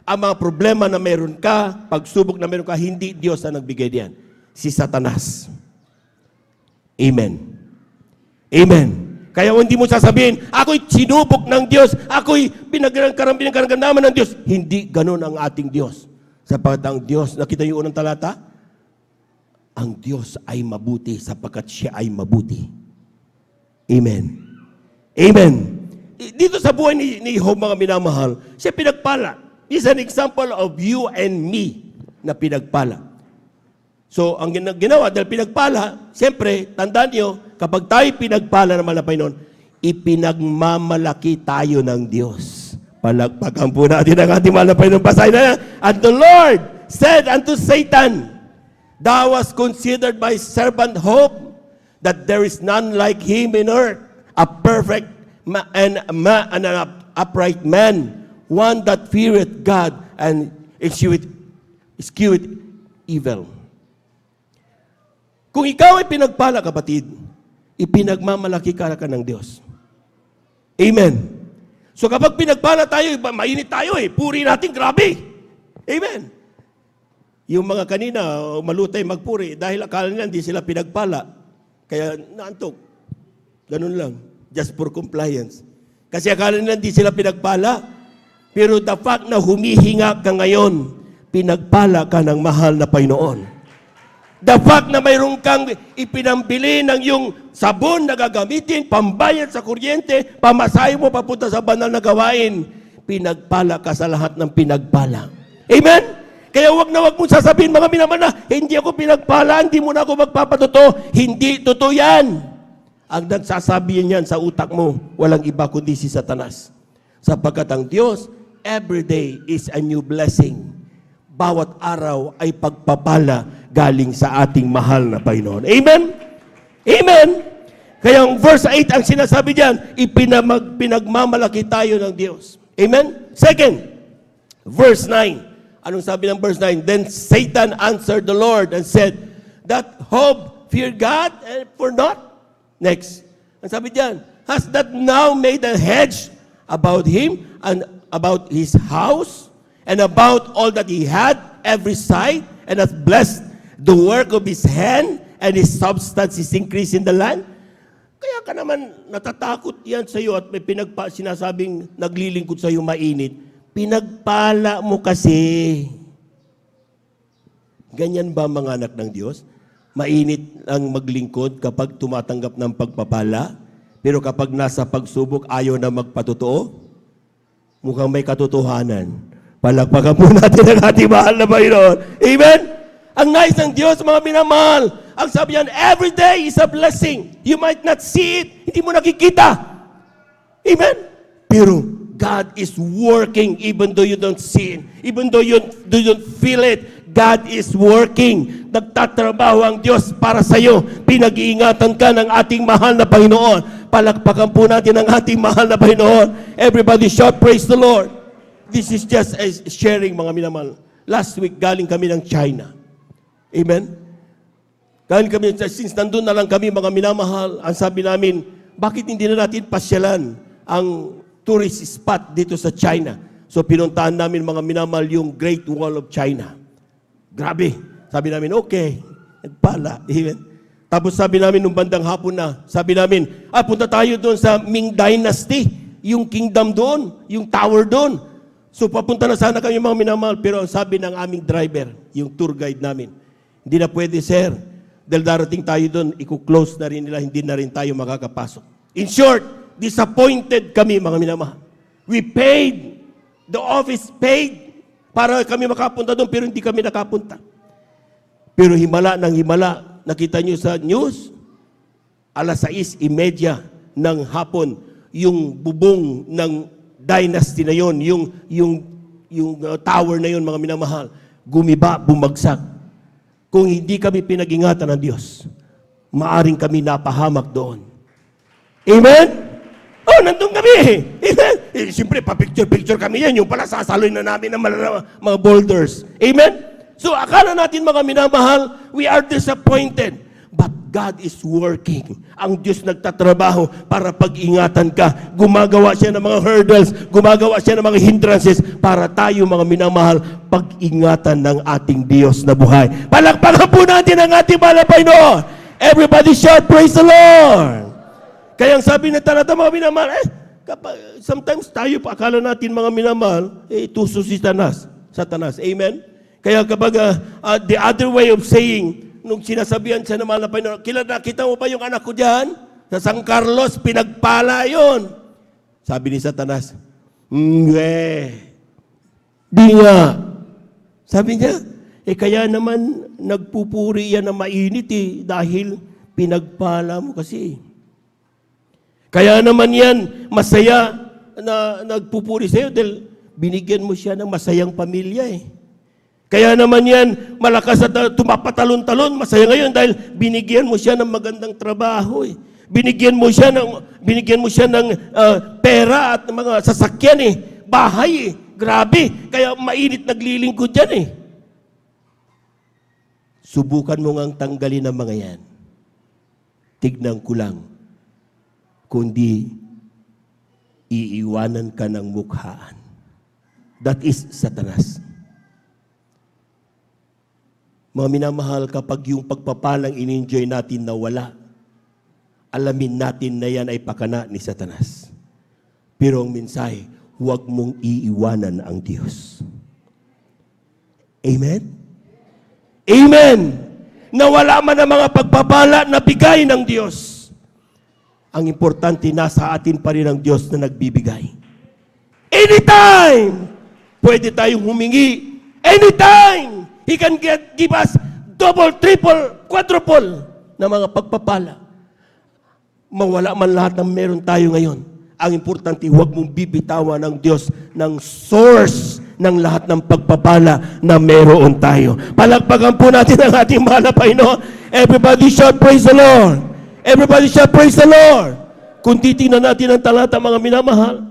Ang mga problema na meron ka, pagsubok na meron ka, hindi Diyos na nagbigay diyan. Si Satanas. Amen. Amen. Kaya hindi mo sasabihin, ako'y sinubok ng Diyos, ako'y pinagkaramdaman ng Diyos. Hindi ganun ang ating Diyos. Sapagkat ang Diyos, nakita yung unang talata, ang Diyos ay mabuti sapagkat siya ay mabuti. Amen. Amen. Dito sa buhay ni Job, mga minamahal, siya pinagpala. Is an example of you and me na pinagpala. So, ang ginawa, dahil pinagpala, siyempre, tandaan nyo, kapag tayo pinagpala naman ng Panginoon, ipinagmamalaki tayo ng Diyos. Palakpakan po natin ang ating mahal na Panginoon. Basahin na yan. And the Lord said unto Satan, Thou wast considered by servant Job, that there is none like him in earth, a perfect and an upright man, one that feareth God and escheweth evil. Kung ikaw ay pinagpala, kapatid, ipinagmamalaki ka ng Diyos. Amen. So kapag pinagpala tayo, mainit tayo puri natin, grabe. Amen. Yung mga kanina, malutay magpuri, dahil akala nila hindi sila pinagpala. Kaya naantok. Ganun lang. Just for compliance. Kasi akala nila hindi sila pinagpala. Pero the fact na humihinga ka ngayon, pinagpala ka ng mahal na Panginoon. The fact na mayroon kang ipinambili ng yung sabon na gagamitin, pambayad sa kuryente, pamasahe mo papunta sa banal na gawain, pinagpala ka sa lahat ng pinagpala. Amen? Kaya wag na wag mo sasabihin, mga minamahal na, hindi ako pinagpala, hindi mo na ako magpapatotoo. Hindi totoo yan. Ang nagsasabi yan sa utak mo, walang iba kundi si Satanas. Sapagkat ang Diyos, every day is a new blessing. Bawat araw ay pagpapala galing sa ating mahal na Panginoon. Amen? Amen? Kaya ang verse 8 ang sinasabi diyan, pinagmamalaki tayo ng Diyos. Amen? Second, verse 9. Anong sabi ng verse 9? Then Satan answered the Lord and said, that Job feared God and for naught. Next. Ang sabi diyan, has that now made a hedge about him and about his house and about all that he had every side, and has blessed the work of his hand, and his substance is increased in the land? Kaya ka naman natatakot yan sa iyo at may sinasabing naglilingkod sa iyo mainit. Pinagpala mo kasi. Ganyan ba mga anak ng Diyos? Mainit ang maglingkod kapag tumatanggap ng pagpapala, pero kapag nasa pagsubok ayaw na magpatotoo? Mukhang may katotohanan. Palakpakan po natin ang ating mahal na Panginoon. Amen? Ang nais ng Diyos, mga minamahal. Ang sabi niyan, every day is a blessing. You might not see it. Hindi mo nakikita. Amen? Pero God is working even though you don't see it. Even though you don't feel it. God is working. Nagtatrabaho ang Diyos para sa iyo. Pinag-iingatan ka ng ating mahal na Panginoon. Palakpakan po natin ang ating mahal na Panginoon. Everybody shout, praise the Lord. This is just a sharing, mga minamahal. Last week, galing kami ng China. Amen? Galing kami, since nandun na lang kami, mga minamahal, ang sabi namin, bakit hindi na natin pasyalan ang tourist spot dito sa China? So pinuntahan namin, mga minamahal, yung Great Wall of China. Grabe. Sabi namin, okay. Nagpala. Amen? Tapos sabi namin, nung bandang hapon na, sabi namin, punta tayo doon sa Ming Dynasty. Yung kingdom doon, yung tower doon. So papunta na sana kami, mga minamahal, pero ang sabi ng aming driver, yung tour guide namin, hindi na pwede, sir. Dahil darating tayo doon, i-close na rin nila, hindi na rin tayo makakapasok. In short, disappointed kami, mga minamahal. We paid The office paid para kami makapunta doon, pero hindi kami nakapunta. Pero himala ng himala, nakita nyo sa news, alas 6:30 ng hapon, yung bubong ng dynasty na yon, yung tower na yon, mga minamahal, gumiba, bumagsak. Kung hindi kami pinag-ingatan ng Diyos, maaring kami napahamak doon. Amen? Oh, nandun kami. Amen? Siyempre, pa-picture-picture kami yan. Yung pala, sasaloy na namin ng mga boulders. Amen? So, akala natin mga minamahal, we are disappointed. But God is working. Ang Diyos nagtatrabaho para pag-ingatan ka. Gumagawa siya ng mga hurdles, gumagawa siya ng mga hindrances para tayo mga minamahal, pag-ingatan ng ating Diyos na buhay. Palakpakan po natin ang ating mahal na Panginoon. Everybody shout, praise the Lord! Kaya ang sabi ng talata mga minamahal, sometimes tayo pa akala natin mga minamahal, tuso si Satanas. Amen? Kaya kapag the other way of saying, nung sinasabihan siya ng mahal na Panginoon, nakita mo ba yung anak ko dyan? Sa San Carlos, pinagpala yon. Sabi ni Satanas, di nga. Sabi niya, kaya naman nagpupuri yan na mainit dahil pinagpala mo kasi. Kaya naman yan, masaya na nagpupuri sa'yo dahil binigyan mo siya ng masayang pamilya Kaya naman yan, malakas at tumapatalon-talon, masaya ngayon dahil binigyan mo siya ng magandang trabaho Binigyan mo siya ng pera at mga sasakyan bahay Grabe, kaya mainit naglilingkod yan Subukan mo ngang tanggalin ang mga yan. Tignan ko lang, kundi iiwanan ka ng mukhaan. That is Satanas. Mga minamahal, kapag yung pagpapalang in-enjoy natin na wala, alamin natin na yan ay pakana ni Satanas. Pero ang mensahe, huwag mong iiwanan ang Diyos. Amen? Amen! Nawala man ang mga pagpapala na bigay ng Diyos. Ang importante, nasa atin pa rin ang Diyos na nagbibigay. Anytime! Pwede tayong humingi. Anytime! He can give us double, triple, quadruple na mga pagpapala. Mawala man lahat ng meron tayo ngayon. Ang importante, huwag mong bibitawan ng Diyos ng source ng lahat ng pagpapala na meron tayo. Palakpakan po natin ang ating mahal na Panginoon. Everybody shout, praise the Lord. Everybody shout, praise the Lord. Kung titingnan natin ang talata, mga minamahal,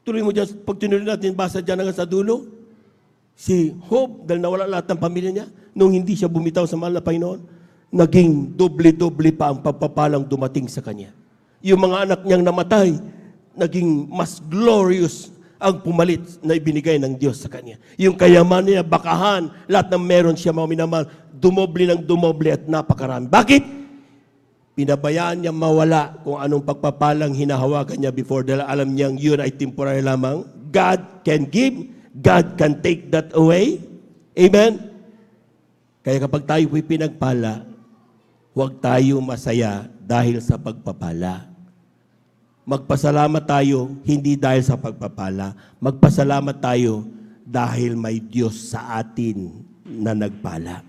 tuloy mo dyan, pag tinuloy natin, basa dyan hanggang sa dulo, si Job, dahil nawala lahat ng pamilya niya, nung hindi siya bumitaw sa mahal na Panginoon, naging doble-doble pa ang pagpapalang dumating sa kanya. Yung mga anak niyang namatay, naging mas glorious ang pumalit na ibinigay ng Diyos sa kanya. Yung kayaman niya, bakahan, lahat ng meron siya, mga minamahal, dumoble ng dumoble at napakarami. Bakit? Pinabayaan niya mawala kung anong pagpapalang hinahawakan niya before dahil alam niyang yun ay temporary lamang. God can give, God can take that away. Amen? Kaya kapag tayo po'y pinagpala, huwag tayo masaya dahil sa pagpapala. Magpasalamat tayo, hindi dahil sa pagpapala. Magpasalamat tayo dahil may Diyos sa atin na nagpala.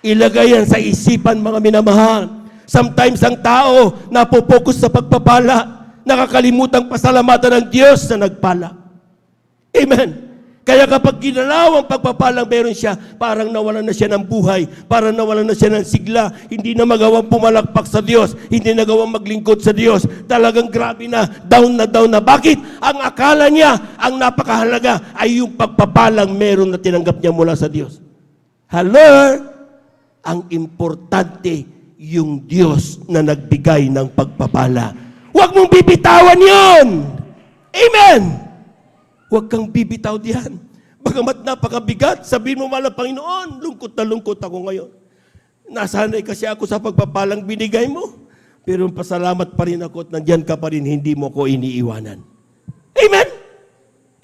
Ilagay yan sa isipan, mga minamahal. Sometimes ang tao napopokus sa pagpapala, nakakalimutang pasalamatan ng Diyos na nagpala. Amen. Kaya kapag ginalaw ang pagpapalang meron siya, parang nawalan na siya ng buhay, parang nawalan na siya ng sigla, hindi na magawang pumalakpak sa Diyos, hindi na magawang maglingkod sa Diyos. Talagang grabe na, down na down na. Bakit? Ang akala niya, ang napakahalaga ay yung pagpapalang meron na tinanggap niya mula sa Diyos. Hello? Ang importante, yung Diyos na nagbigay ng pagpapala. Huwag mong bibitawan yun! Amen! Huwag kang bibitaw diyan. Bagamat napakabigat, sabihin mo, mahal na Panginoon, lungkot na lungkot ako ngayon. Nasanay kasi ako sa pagpapalang binigay mo. Pero pasalamat pa rin ako at nandyan ka pa rin, hindi mo ko iniiwanan. Amen?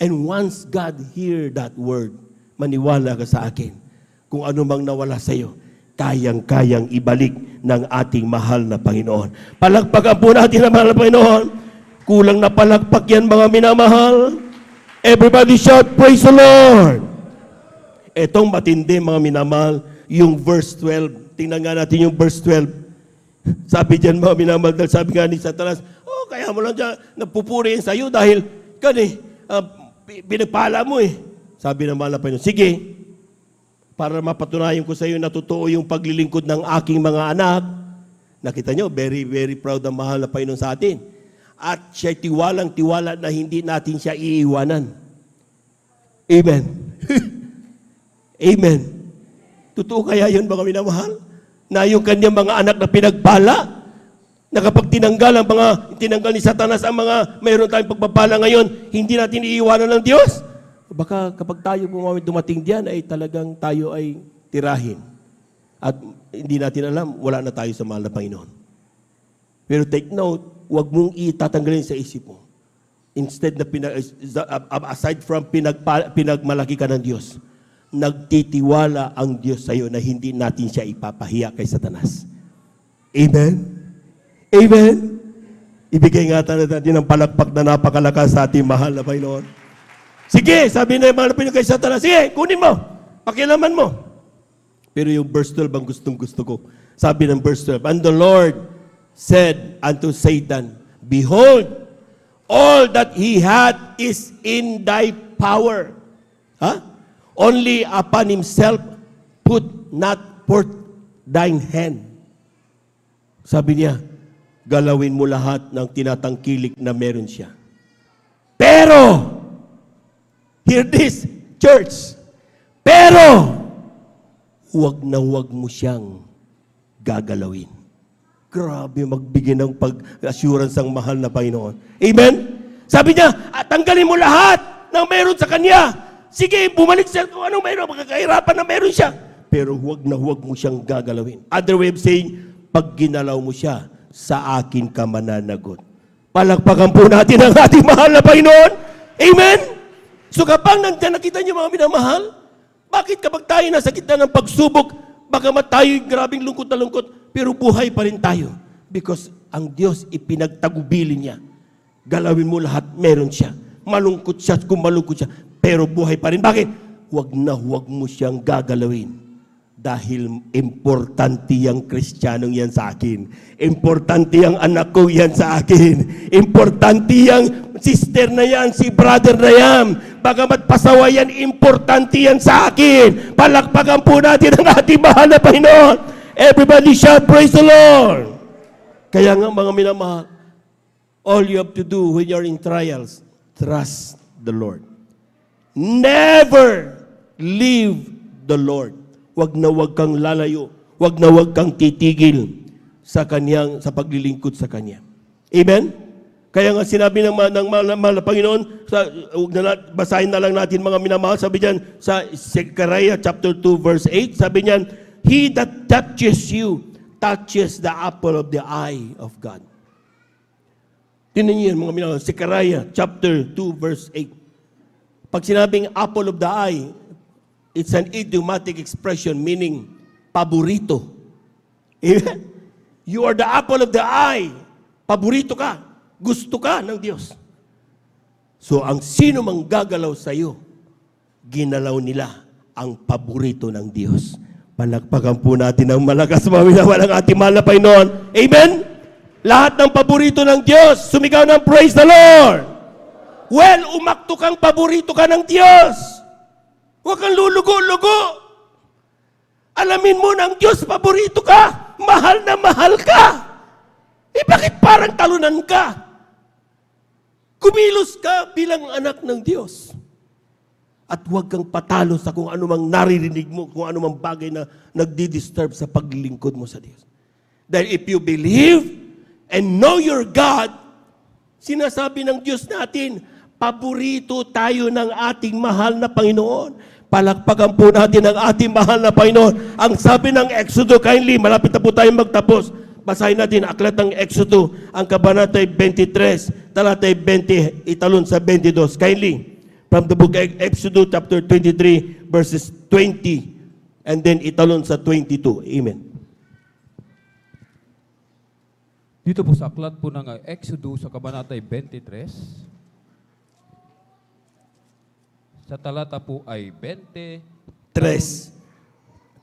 And once God hear that word, maniwala ka sa akin, kung ano mang nawala sa iyo, kayang-kayang ibalik ng ating mahal na Panginoon. Palagpagan po natin ang mahal na Panginoon. Kulang na palakpak yan, mga minamahal. Everybody shout, praise the Lord. Etong matindi, mga minamahal, yung verse 12. Tingnan nga natin yung verse 12. Sabi dyan, mga minamahal, dahil sabi nga ni Satanas, oh, kaya mo lang dyan, napupuri yan sa'yo dahil, pinagpala mo eh. Sabi ng mahal na Panginoon, sige, para mapatunayan ko sa iyo na totoo yung paglilingkod ng aking mga anak. Nakita nyo, very, very proud ang mahal na Panginoon sa atin. At siya'y tiwalang-tiwala na hindi natin siya iiwanan. Amen. Amen. Totoo kaya yun, mga minamahal? Na yung kanyang mga anak na pinagpala, na kapag tinanggal ni Satanas ang mga mayroon tayong pagpapala ngayon, hindi natin iiwanan ng Diyos? Baka kapag tayo dumating diyan ay talagang tayo ay tirahin. At hindi natin alam, wala na tayo sa mahal na Panginoon. Pero take note, huwag mong itatanggalin sa isip mo. Instead na aside from pinagmalaki ka ng Diyos, nagtitiwala ang Diyos sa iyo na hindi natin siya ipapahiya kay Satanas. Amen? Amen? Ibigay nga natin ng palakpak na napakalakas sa ating mahal na Panginoon. Sige, sabi na yung mahal na Panginoon kay Satanas, sige, kunin mo, pakialaman mo. Pero yung verse 12 ang gustong-gusto ko. Sabi ng verse 12, and the Lord said unto Satan, behold, all that he had is in thy power. Only upon himself put not forth thine hand. Sabi niya, galawin mo lahat ng tinatangkilik na meron siya. Pero, hear this, church, pero, huwag na huwag mo siyang gagalawin. Grabe, magbigay ng pag-assurance ang mahal na Panginoon. Amen? Sabi niya, tanggalin mo lahat ng meron sa Kanya. Sige, bumalik siya kung anong meron, magkakahirapan na meron siya. Pero huwag na huwag mo siyang gagalawin. Other way of saying, pag ginalaw mo siya, sa akin ka mananagot. Palakpakan po natin ang ating mahal na Panginoon. Amen? So kapag nakita niyo mga minamahal, bakit kapag tayo nasa gitna ng pagsubok, bagamat tayo'y grabing lungkot na lungkot, pero buhay pa rin tayo. Because ang Diyos ipinagtagubilin niya. Galawin mo lahat, meron siya. Malungkot siya kung malungkot siya, pero buhay pa rin. Bakit? Huwag na huwag mo siyang gagalawin. Dahil importante yung Kristiyanong yan sa akin. Importante yung anak ko yan sa akin. Importante yung sister na yan, si brother na yan. Bagamat pasawa yan, importante yan sa akin. Palakpakan po natin ang ating mahal na Panginoon. Everybody shout, praise the Lord. Kaya nga mga minamahal, all you have to do when you're in trials, trust the Lord. Never leave the Lord. Wag na wag kang lalayo. Wag na wag kang titigil sa paglilingkod sa Kanya. Amen? Kaya nga sinabi ng mahal na Panginoon, basahin na lang natin mga minamahal, sabi diyan sa Zechariah chapter 2 verse 8, sabi niyan, he that touches you, touches the apple of the eye of God. Tingnan niyo yan mga minamahal, Zechariah chapter 2 verse 8. Pag sinabing apple of the eye, it's an idiomatic expression meaning paborito. Amen? You are the apple of the eye. Paborito ka. Gusto ka ng Diyos. So, ang sino mang gagalaw sa iyo, ginalaw nila ang paborito ng Diyos. Palakpakan po natin ang malakas maminawa ng ating mahal na Panginoon. Amen? Lahat ng paborito ng Diyos, sumigaw ng praise the Lord. Well, umakto kang paborito ka ng Diyos. Huwag kang lulugo-lugo. Alamin mo na ang Diyos, paborito ka. Mahal na mahal ka. Bakit parang talunan ka? Kumilos ka bilang anak ng Diyos. At huwag kang patalo sa kung anumang naririnig mo, kung anumang bagay na nagdi-disturb sa paglilingkod mo sa Diyos. Dahil if you believe and know your God, sinasabi ng Diyos natin, paborito tayo ng ating mahal na Panginoon. Palakpakan po natin ang ating mahal na Panginoon. Ang sabi ng Exodo, kindly, malapit na po tayong magtapos. Basahin natin, aklat ng Exodo, ang kabanatay 23, talatay 20, italon sa 22. Kindly, from the book of Exodo, chapter 23, verses 20, and then italon sa 22. Amen. Dito po sa aklat po ng Exodus sa kabanatay 23, sa talata po ay 20,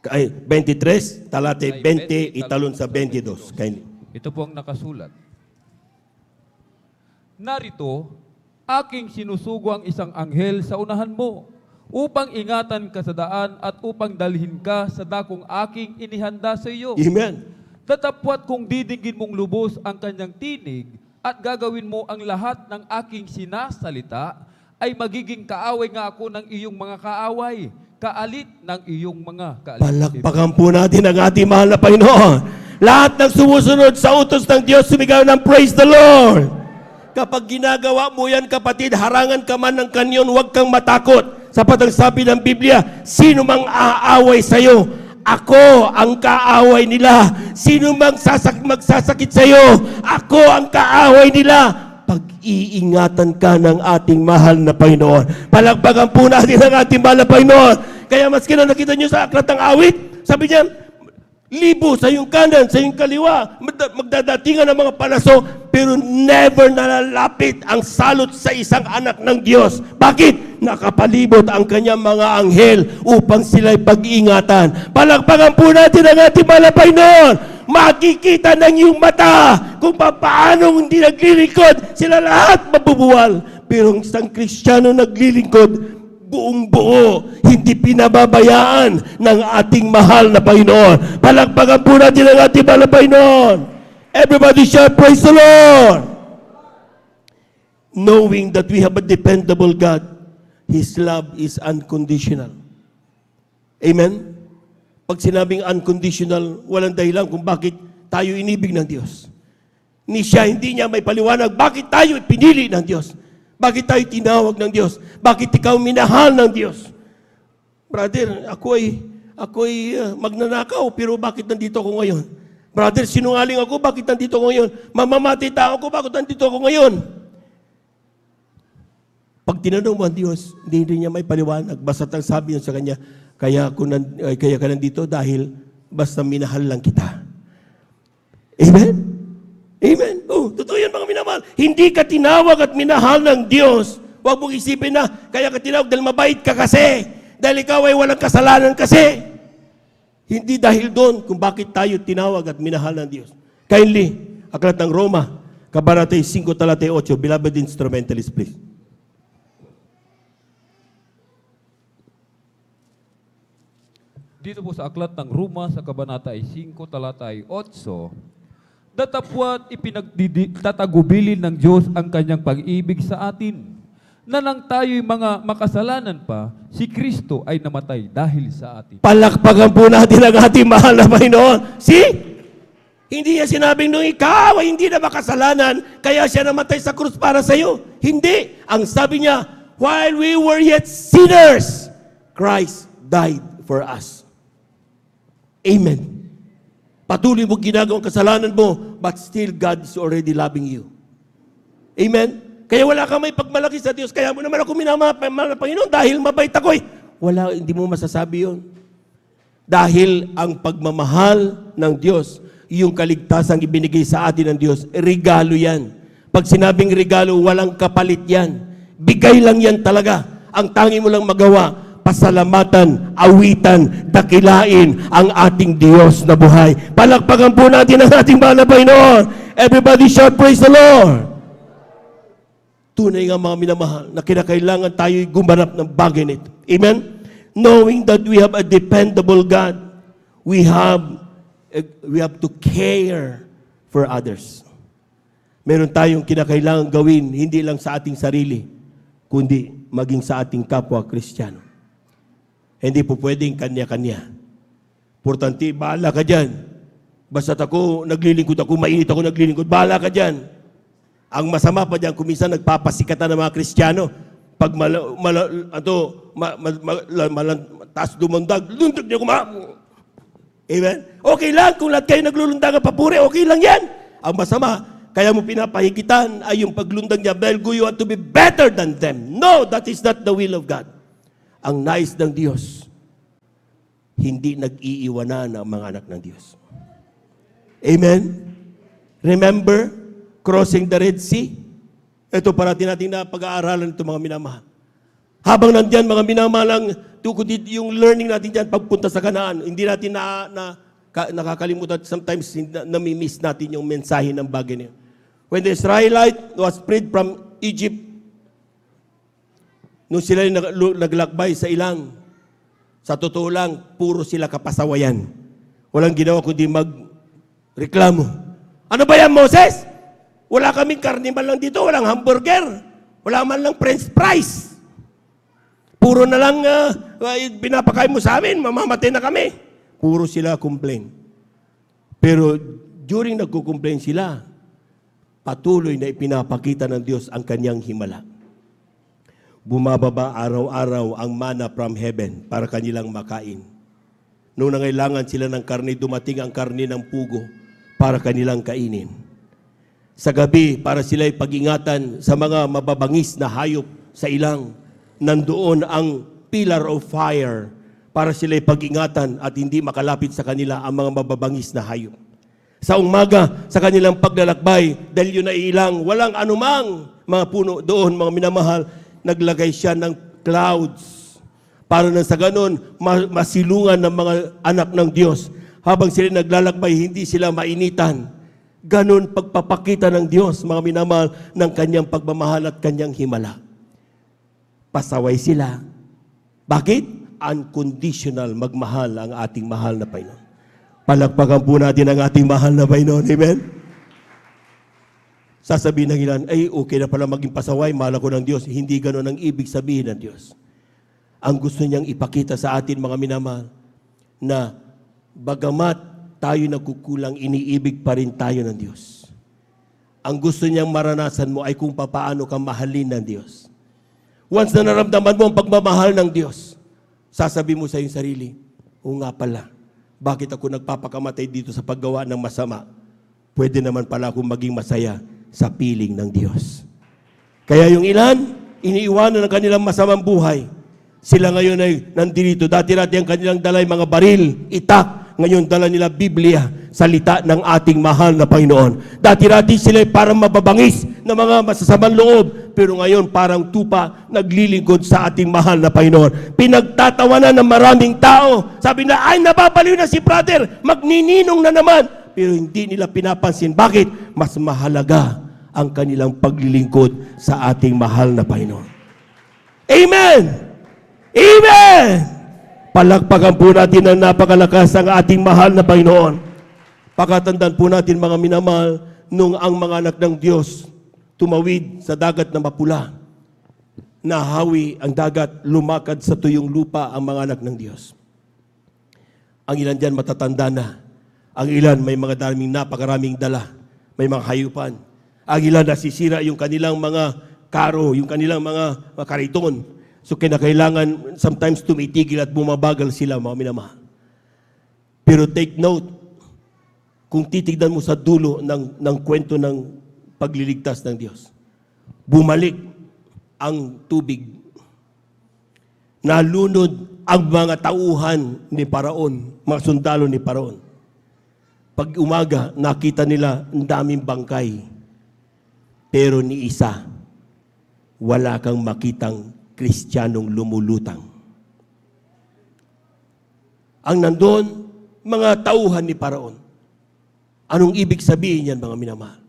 23, talata Ay, 20, 20, italon sa 22. Kindly. ito po ang nakasulat. Narito, aking sinusugo ang isang anghel sa unahan mo, upang ingatan ka sa daan at upang dalhin ka sa dakong aking inihanda sa iyo. Amen. Tatapwat kung didinggin mong lubos ang kanyang tinig at gagawin mo ang lahat ng aking sinasalita, ay magiging kaaway nga ako ng iyong mga kaaway, kaalit ng iyong mga kaalit. Palakpakan po natin ang ating mahal na Panginoon. Lahat ng sumusunod sa utos ng Diyos, sumigaw ng praise the Lord. Kapag ginagawa mo yan, kapatid, harangan ka man ng kanyon, huwag kang matakot. Sapat ang sabi ng Biblia, sino mang aaway sa'yo, ako ang kaaway nila. Sino mang magsasakit sa'yo, ako ang kaaway nila. Pag-iingatan ka ng ating mahal na Panginoon. Palakpakan po natin ang ating mahal na Panginoon. Kaya maski na nakita nyo sa aklat ng awit, sabi niya, libo sa iyong kanan, sa iyong kaliwa, magdadatingan ng mga palaso, pero never nalalapit ang salot sa isang anak ng Diyos. Bakit? Nakapalibot ang kanyang mga anghel upang sila'y pag-iingatan. Palakpakan po natin ang ating mahal na Panginoon. Makikita ng iyong mata kung paano hindi naglilingkod, sila lahat mabubuwal. Pero ang isang Kristiyano naglilingkod, buong buo, hindi pinababayaan ng ating mahal na Panginoon. Palakpakan po natin ang ating mahal na Panginoon. Everybody shout, praise the Lord! Knowing that we have a dependable God, His love is unconditional. Amen? Pag sinabing unconditional, walang dahilan kung bakit tayo inibig ng Diyos. Hindi niya may paliwanag, bakit tayo pinili ng Diyos? Bakit tayo tinawag ng Diyos? Bakit ikaw minahal ng Diyos? Brother, ako ay magnanakaw, pero bakit nandito ako ngayon? Brother, sinungaling ako, bakit nandito ako ngayon? Mamamatay tao ako, bakit nandito ako ngayon? Pag tinanong mo ang Diyos, hindi niya may paliwanag. Basta ang sabi niya sa kanya, kaya ka nandito dahil basta minahal lang kita. Amen? Amen. Oh, totoo yan mga minamahal. Hindi ka tinawag at minahal ng Diyos. Huwag mong isipin na, kaya ka tinawag dahil mabait ka kasi. Dahil ikaw ay walang kasalanan kasi. Hindi dahil doon kung bakit tayo tinawag at minahal ng Diyos. Kindly, aklat ng Roma, kabanatay 5, talatay 8, beloved instrumentalist, please. Dito po sa aklat ng Roma sa kabanata ay 5, talata ay 8, datapwat ipinagtatagubilin ng Diyos ang kanyang pag-ibig sa atin, na nang tayo'y mga makasalanan pa, si Kristo ay namatay dahil sa atin. Palakpakan po natin ang ating mahal na Panginoon. See? Hindi niya sinabing nung ikaw ay hindi na makasalanan, kaya siya namatay sa krus para sa iyo. Hindi. Ang sabi niya, while we were yet sinners, Christ died for us. Amen. Patuloy mo ginagawang kasalanan mo, but still God is already loving you. Amen? Kaya wala kang may pagmalaki sa Diyos. Kaya mo naman ako minamahal ng Panginoon dahil mabait ako eh. Wala, hindi mo masasabi yun. Dahil ang pagmamahal ng Diyos, yung kaligtasang ibinigay sa atin ng Diyos, regalo yan. Pag sinabing regalo, walang kapalit yan. Bigay lang yan talaga. Ang tangi mo lang magawa, pasalamatan, awitan, dakilain ang ating Diyos na buhay. Palakpakan po natin ang ating mahal na Panginoon. Everybody shout, praise the Lord. Tunay nga mga minamahal na kinakailangan tayo'y gumanap ng bagay nito. Amen? Knowing that we have a dependable God, we have to care for others. Meron tayong kinakailangan gawin, hindi lang sa ating sarili, kundi maging sa ating kapwa Kristiyano. Hindi po pwedeng kanya-kanya. Importante, bahala ka dyan. Basta't ako, naglilingkod ako, mainit ako naglilingkod, bahala ka dyan. Ang masama pa dyan, kung minsan nagpapasikatan ng mga Kristiyano, pag taas lumundag, lundag niya Amen? Okay lang, kung lahat kayo naglulundagan papuri, okay lang yan. Ang masama, kaya mo pinapahigitan ay yung paglundag niya dahil you want to be better than them. No, that is not the will of God. Ang nais ng Diyos, hindi nag-iiwanan ang mga anak ng Diyos. Amen? Remember, crossing the Red Sea? Ito parating natin na pag-aaralan ito mga minamahal. Habang nandyan mga minamalang, yung learning natin dyan pagpunta sa Kanaan, hindi natin nakakalimutan, sometimes nami-miss natin yung mensahe ng bagay niya. When the Israelite was freed from Egypt, nung sila naglakbay sa ilang, sa totoo lang, puro sila kapasawayan. Walang ginawa kundi magreklamo. Ano ba yan, Moses? Wala kaming karne man lang dito, walang hamburger, wala man lang french fries. Puro na lang pinapakain mo sa amin, mamamatay na kami. Puro sila complain. Pero during nagko-complain sila, patuloy na ipinapakita ng Diyos ang kanyang himala. Bumababa araw-araw ang manna from heaven para kanilang makain. Noong nangailangan sila ng karne, dumating ang karne ng pugo para kanilang kainin. Sa gabi, para sila'y pag-ingatan sa mga mababangis na hayop sa ilang, nandoon ang pillar of fire para sila'y pag-ingatan at hindi makalapit sa kanila ang mga mababangis na hayop. Sa umaga, sa kanilang paglalakbay, dahil yun ay ilang, walang anumang mga puno doon, mga minamahal, naglagay siya ng clouds para na sa ganon, masilungan ng mga anak ng Diyos. Habang sila naglalakbay, hindi sila mainitan. Ganon pagpapakita ng Diyos, mga minamahal, ng kanyang pagmamahal at kanyang himala. Pasaway sila. Bakit? Unconditional magmahal ang ating mahal na Panginoon. Palakpakan po natin ang ating mahal na Panginoon. Amen? Sasabihin ng ilan, ay okay na pala maging pasaway, mahal ako ng Diyos. Hindi ganon ang ibig sabihin ng Diyos. Ang gusto niyang ipakita sa atin, mga minamahal, na bagamat tayo nagkukulang, iniibig pa rin tayo ng Diyos. Ang gusto niyang maranasan mo ay kung paano ka mahalin ng Diyos. Once na naramdaman mo ang pagmamahal ng Diyos, sasabi mo sa iyong sarili, o nga pala, bakit ako nagpapakamatay dito sa paggawa ng masama? Pwede naman pala akong maging masaya sa piling ng Diyos. Kaya yung ilan, iniiwanan ng kanilang masamang buhay. Sila ngayon ay nandito. Dati-dati ang kanilang dalay mga baril, itak. Ngayon dala nila Biblia, salita ng ating mahal na Panginoon. Dati-dati sila parang mababangis na mga masasamang loob, pero ngayon parang tupa naglilingkod sa ating mahal na Panginoon. Pinagtatawanan ng maraming tao. Sabi na, ay nababaliw na si brother, magnininong na naman. Pero hindi nila pinapansin. Bakit? Mas mahalaga ang kanilang paglilingkod sa ating mahal na Panginoon. Amen! Amen! Palakpakan po natin ang napakalakas ng ating mahal na Panginoon. Pakatandaan po natin mga minamahal, nung ang mga anak ng Diyos tumawid sa dagat na mapula, nahawi ang dagat, lumakad sa tuyong lupa ang mga anak ng Diyos. Ang ilan dyan matatanda na. Ang ilan may mga napakaraming dala. May mga hayupan. Ang ilan nasisira yung kanilang mga karo, yung kanilang mga kariton. So kinakailangan sometimes tumitigil at bumabagal sila, mga minamahal. Pero take note, kung titignan mo sa dulo ng kwento ng pagliligtas ng Diyos, bumalik ang tubig. Nalunod ang mga tauhan ni Paraon, mga sundalo ni Paraon. Pag umaga, nakita nila ang daming bangkay. Pero ni isa, wala kang makitang Kristiyanong lumulutang. Ang nandoon, mga tauhan ni Paraon. Anong ibig sabihin yan, mga minamahal?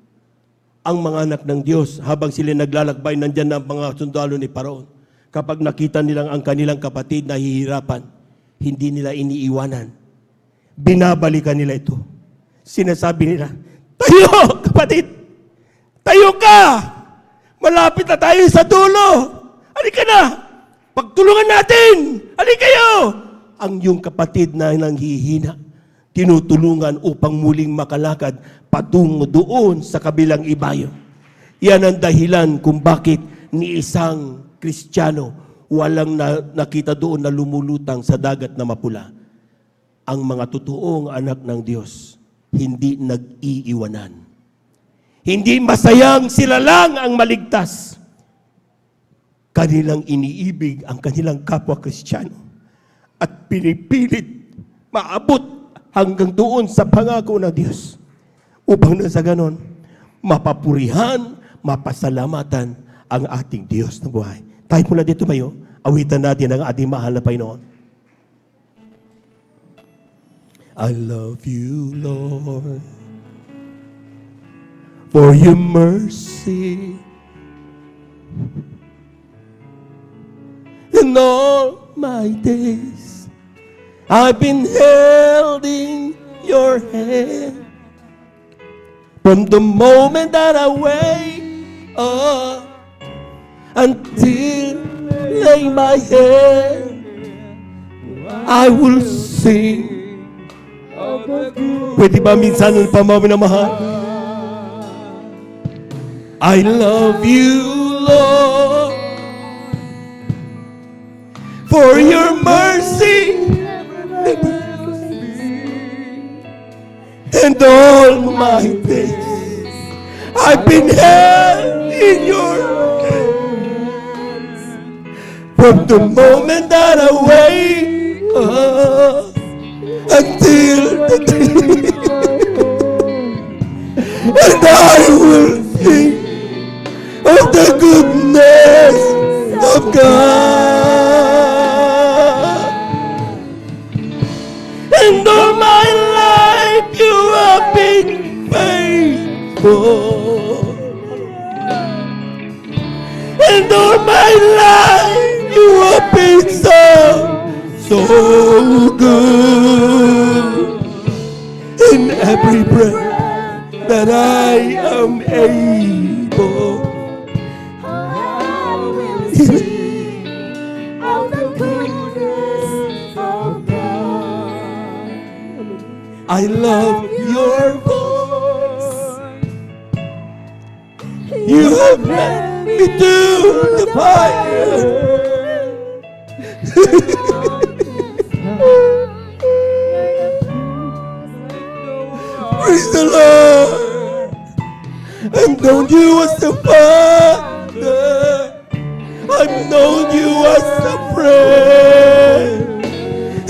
Ang mga anak ng Diyos, habang sila naglalakbay, nandyan ang mga sundalo ni Paraon. Kapag nakita nilang ang kanilang kapatid na hihirapan, hindi nila iniiwanan. Binabalikan nila ito. Sinasabi nila, tayo, kapatid! Tayo ka! Malapit na tayo sa dulo! Halika na! Pagtulungan natin! Halika kayo! Ang iyong kapatid na nanghihina, tinutulungan upang muling makalakad patungo doon sa kabilang ibayo. Yan ang dahilan kung bakit ni isang Kristiyano walang nakita doon na lumulutang sa dagat na mapula. Ang mga totoong anak ng Diyos, hindi nag-iiwanan. Hindi masayang sila lang ang maligtas. Kanilang iniibig ang kanilang kapwa Kristiyano at pinipilit maabot hanggang doon sa pangako ng Diyos. upang na sa ganon, mapapurihan, mapasalamatan ang ating Diyos na buhay. Tayo mula dito mayo, awitan natin ang ating mahal na Panginoon. I love you, Lord, for your mercy in all my days. I've been held in your hand from the moment that I wake up until lay my head. I will sing. Pwede ba minsan pa minamahal? I love you, Lord, for your mercy and all my days. I've been held in your hands from the moment that I wake up until the day. And I will sing of the goodness of God. And all my life you have been faithful. And all my life you have been so good. In every breath that I am able, I will sing of the goodness of God. I love your voice. You have led me through the fire. Praise the Lord. I've known you as a father. I've known you as a friend.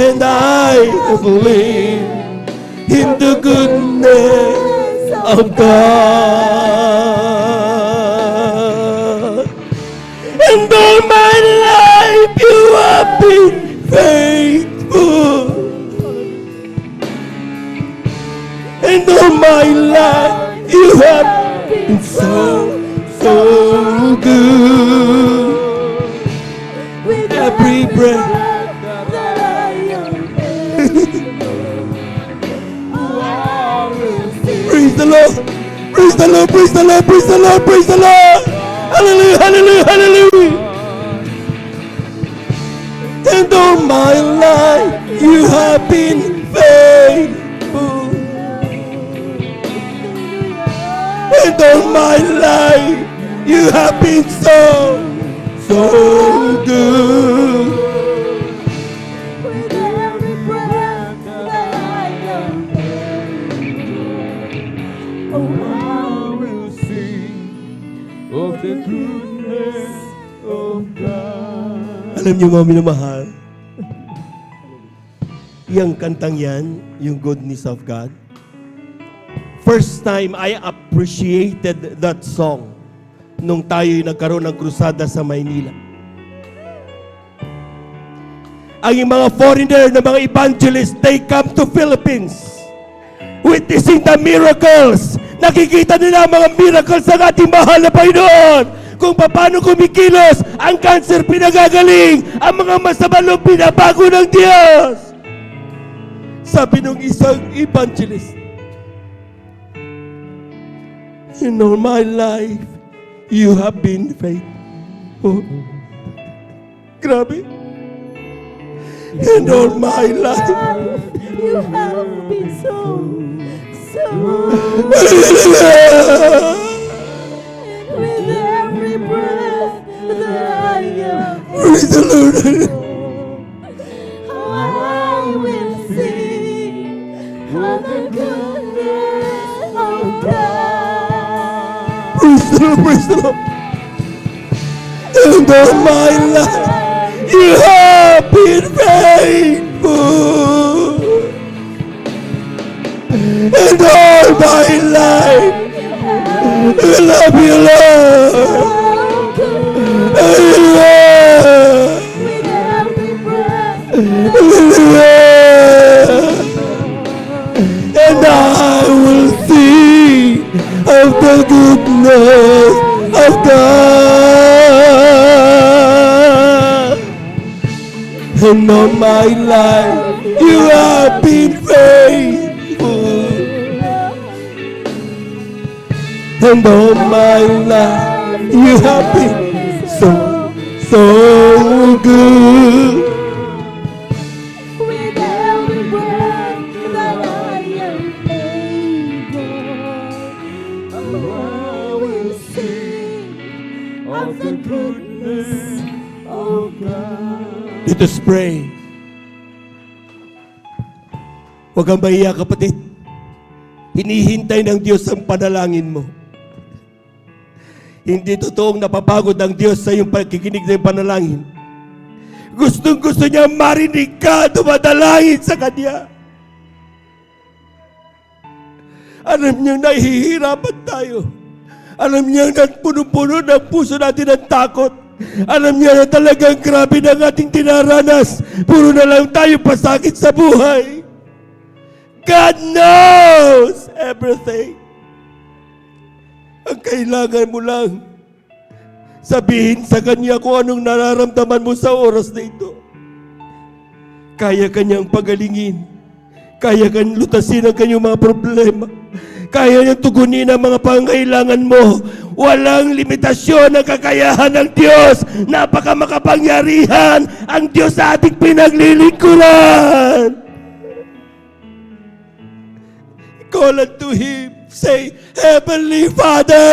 And I have lived in the goodness of God. And all my life you have been faithful. And all my life you have been so good. With Every breath that I am able, I will sing. Praise the Lord. Praise the Lord. Praise the Lord. Praise the Lord. Praise the Lord. Hallelujah. Hallelujah. Hallelujah. And all my life you have been faithful. And all my life you have been so good. With every breath that I am able, oh, I will sing of the goodness of God. Alam niyo mga minamahal, yung kantang yan, yung goodness of God, first time I appreciated that song nung tayo'y nagkaroon ng krusada sa Maynila. Ang mga foreigner na mga evangelists, they come to Philippines witnessing the miracles. Nakikita nila ang mga miracles ng ating mahal na Panginoon. Kung paano kumikilos ang cancer pinagagaling, ang mga masamalong binabago ng Diyos. Sabi nung isang evangelist, in all my life, you have been faithful. Grabe. In all my life, you have been so with every breath that I am praise the Lord. I will sing of the goodness of God. Praise the Lord, praise the Lord. In all my life, you have been faithful. And all my life. I love you, Lord. Hallelujah. Hallelujah. And I will sing of the goodness of God. And all my life you have been faithful. And all my life you have been so good. With every breath that I am able, I will sing of the goodness of God. Let us pray. Huwag kang mahiya, kapatid. Hinihintay ng Diyos ang panalangin mo. Hindi totoong napapagod ang Diyos sa iyong pagkikinig ng panalangin. Gustong-gusto niya marinig ka, dumadalangin sa Kanya. Alam niya nahihirapan tayo. Alam niya na puno-puno ng puso natin ng takot. Alam niya na talagang grabe ng ating tinaranas. Puro na lang tayo pasakit sa buhay. God knows everything. Ang kailangan mo lang, sabihin sa Kanya kung anong nararamdaman mo sa oras na ito. Kaya Kanyang pagalingin. Kaya Kanyang lutasin ang kanyang mga problema. Kaya niyang tugunin ang mga pangailangan mo. Walang limitasyon ang kakayahan ng Diyos. Napaka makapangyarihan ang Diyos sa ating pinaglilingkuran. Call unto Him. Say, Heavenly Father.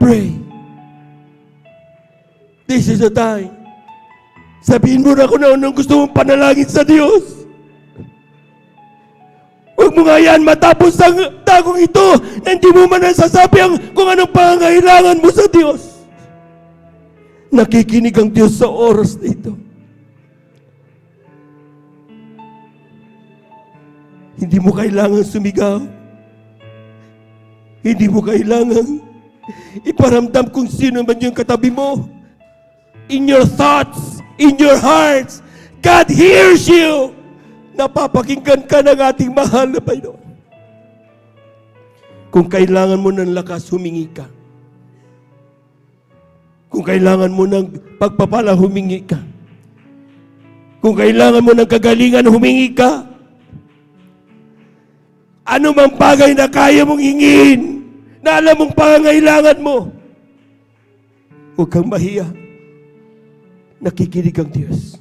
Pray. This is the time. Sabihin mo na kung anong gusto mong panalangin sa Diyos. Huwag mo nga yan matapos ang dagong ito na hindi mo man nasasabi kung anong pangangailangan mo sa Diyos. Nakikinig ang Diyos sa oras na ito. Hindi mo kailangan sumigaw. Hindi mo kailangan iparamdam kung sino man yung katabi mo. In your thoughts, in your hearts, God hears you. Napapakinggan ka ng ating mahal na Panginoon. Kung kailangan mo ng lakas, humingi ka. Kung kailangan mo ng pagpapala, humingi ka. Kung kailangan mo ng kagalingan, humingi ka. Ano mang bagay na kaya mong hingin, na alam mong pangangailangan mo, huwag kang mahiya. Nakikinig ang Diyos.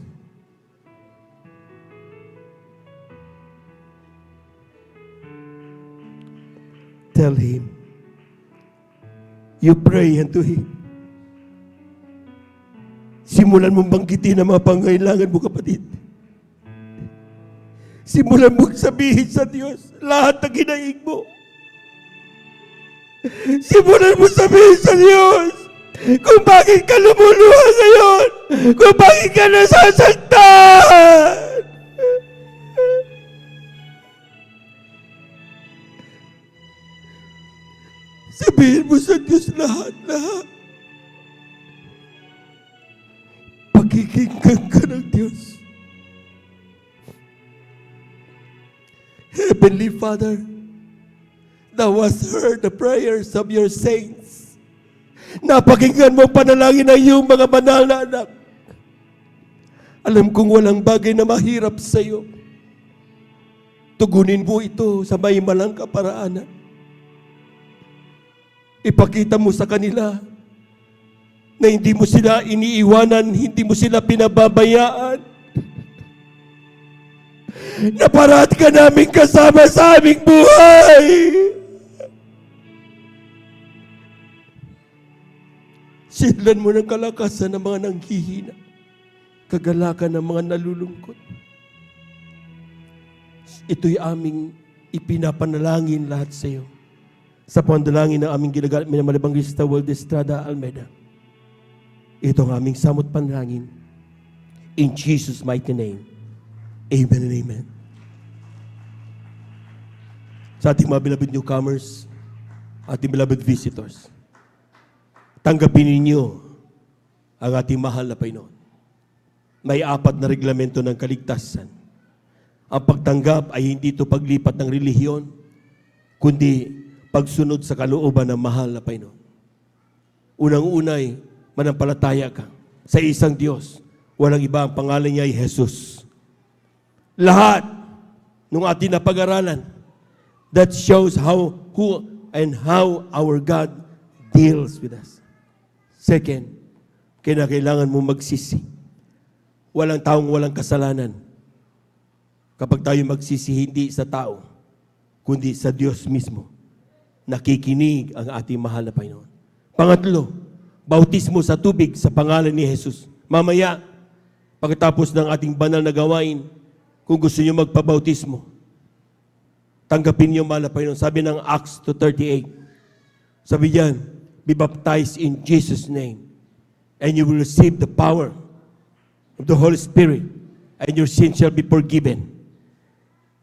Tell Him. You pray unto Him. Simulan mong banggitin ang mga pangailangan mo, kapatid. Simulan mong sabihin sa Diyos lahat ng hinaing mo. Simulan mong sabihin sa Diyos kung bakit ka lumuluha ngayon, kung bakit ka nasasaktan. Sabihin mo sa Diyos lahat. Pakikinggan ka ng Diyos. Heavenly Father, Thou hast heard the prayers of your saints. Napakinggan mo panalangin ng iyong mga banal na anak. Alam kong walang bagay na mahirap sa iyo. Tugunin mo ito sa may malang kaparaanan. Ipakita mo sa kanila na hindi mo sila iniiwanan, hindi mo sila pinababayaan. Na parati ka namin kasama sa aming buhay. Silan mo ng kalakasan ng mga nanghihina, kagalakan ng mga nalulungkot. Ito'y aming ipinapanalangin lahat sa iyo. Sa pandalangin ng aming ginagamit na Malabanggista World Estrada Almeida. Ito ang aming samot panalangin. In Jesus' mighty name. Amen and amen. Sa ating mga beloved newcomers, ating beloved visitors, tanggapin ninyo ang ating mahal na Panginoon. May 4 na reglamento ng kaligtasan. Ang pagtanggap ay hindi ito paglipat ng relihiyon, kundi pagsunod sa kalooban ng mahal na Panginoon. Unang-unay, manampalataya ka sa isang Diyos. Walang iba, ang pangalan niya ay Jesus. Lahat ng ating napag-aralan, that shows how our God deals with us. Second, kailangan mo magsisi. Walang taong walang kasalanan. Kapag tayo magsisi, hindi sa tao, kundi sa Diyos mismo. Nakikinig ang ating mahal na Panginoon. Pangatlo, bautismo sa tubig sa pangalan ni Jesus. Mamaya, pagkatapos ng ating banal na gawain, kung gusto niyo magpabautismo, tanggapin niyo mahal na Panginoon. Sabi ng Acts 2:38, sabi diyan, be baptized in Jesus' name, and you will receive the power of the Holy Spirit, and your sins shall be forgiven.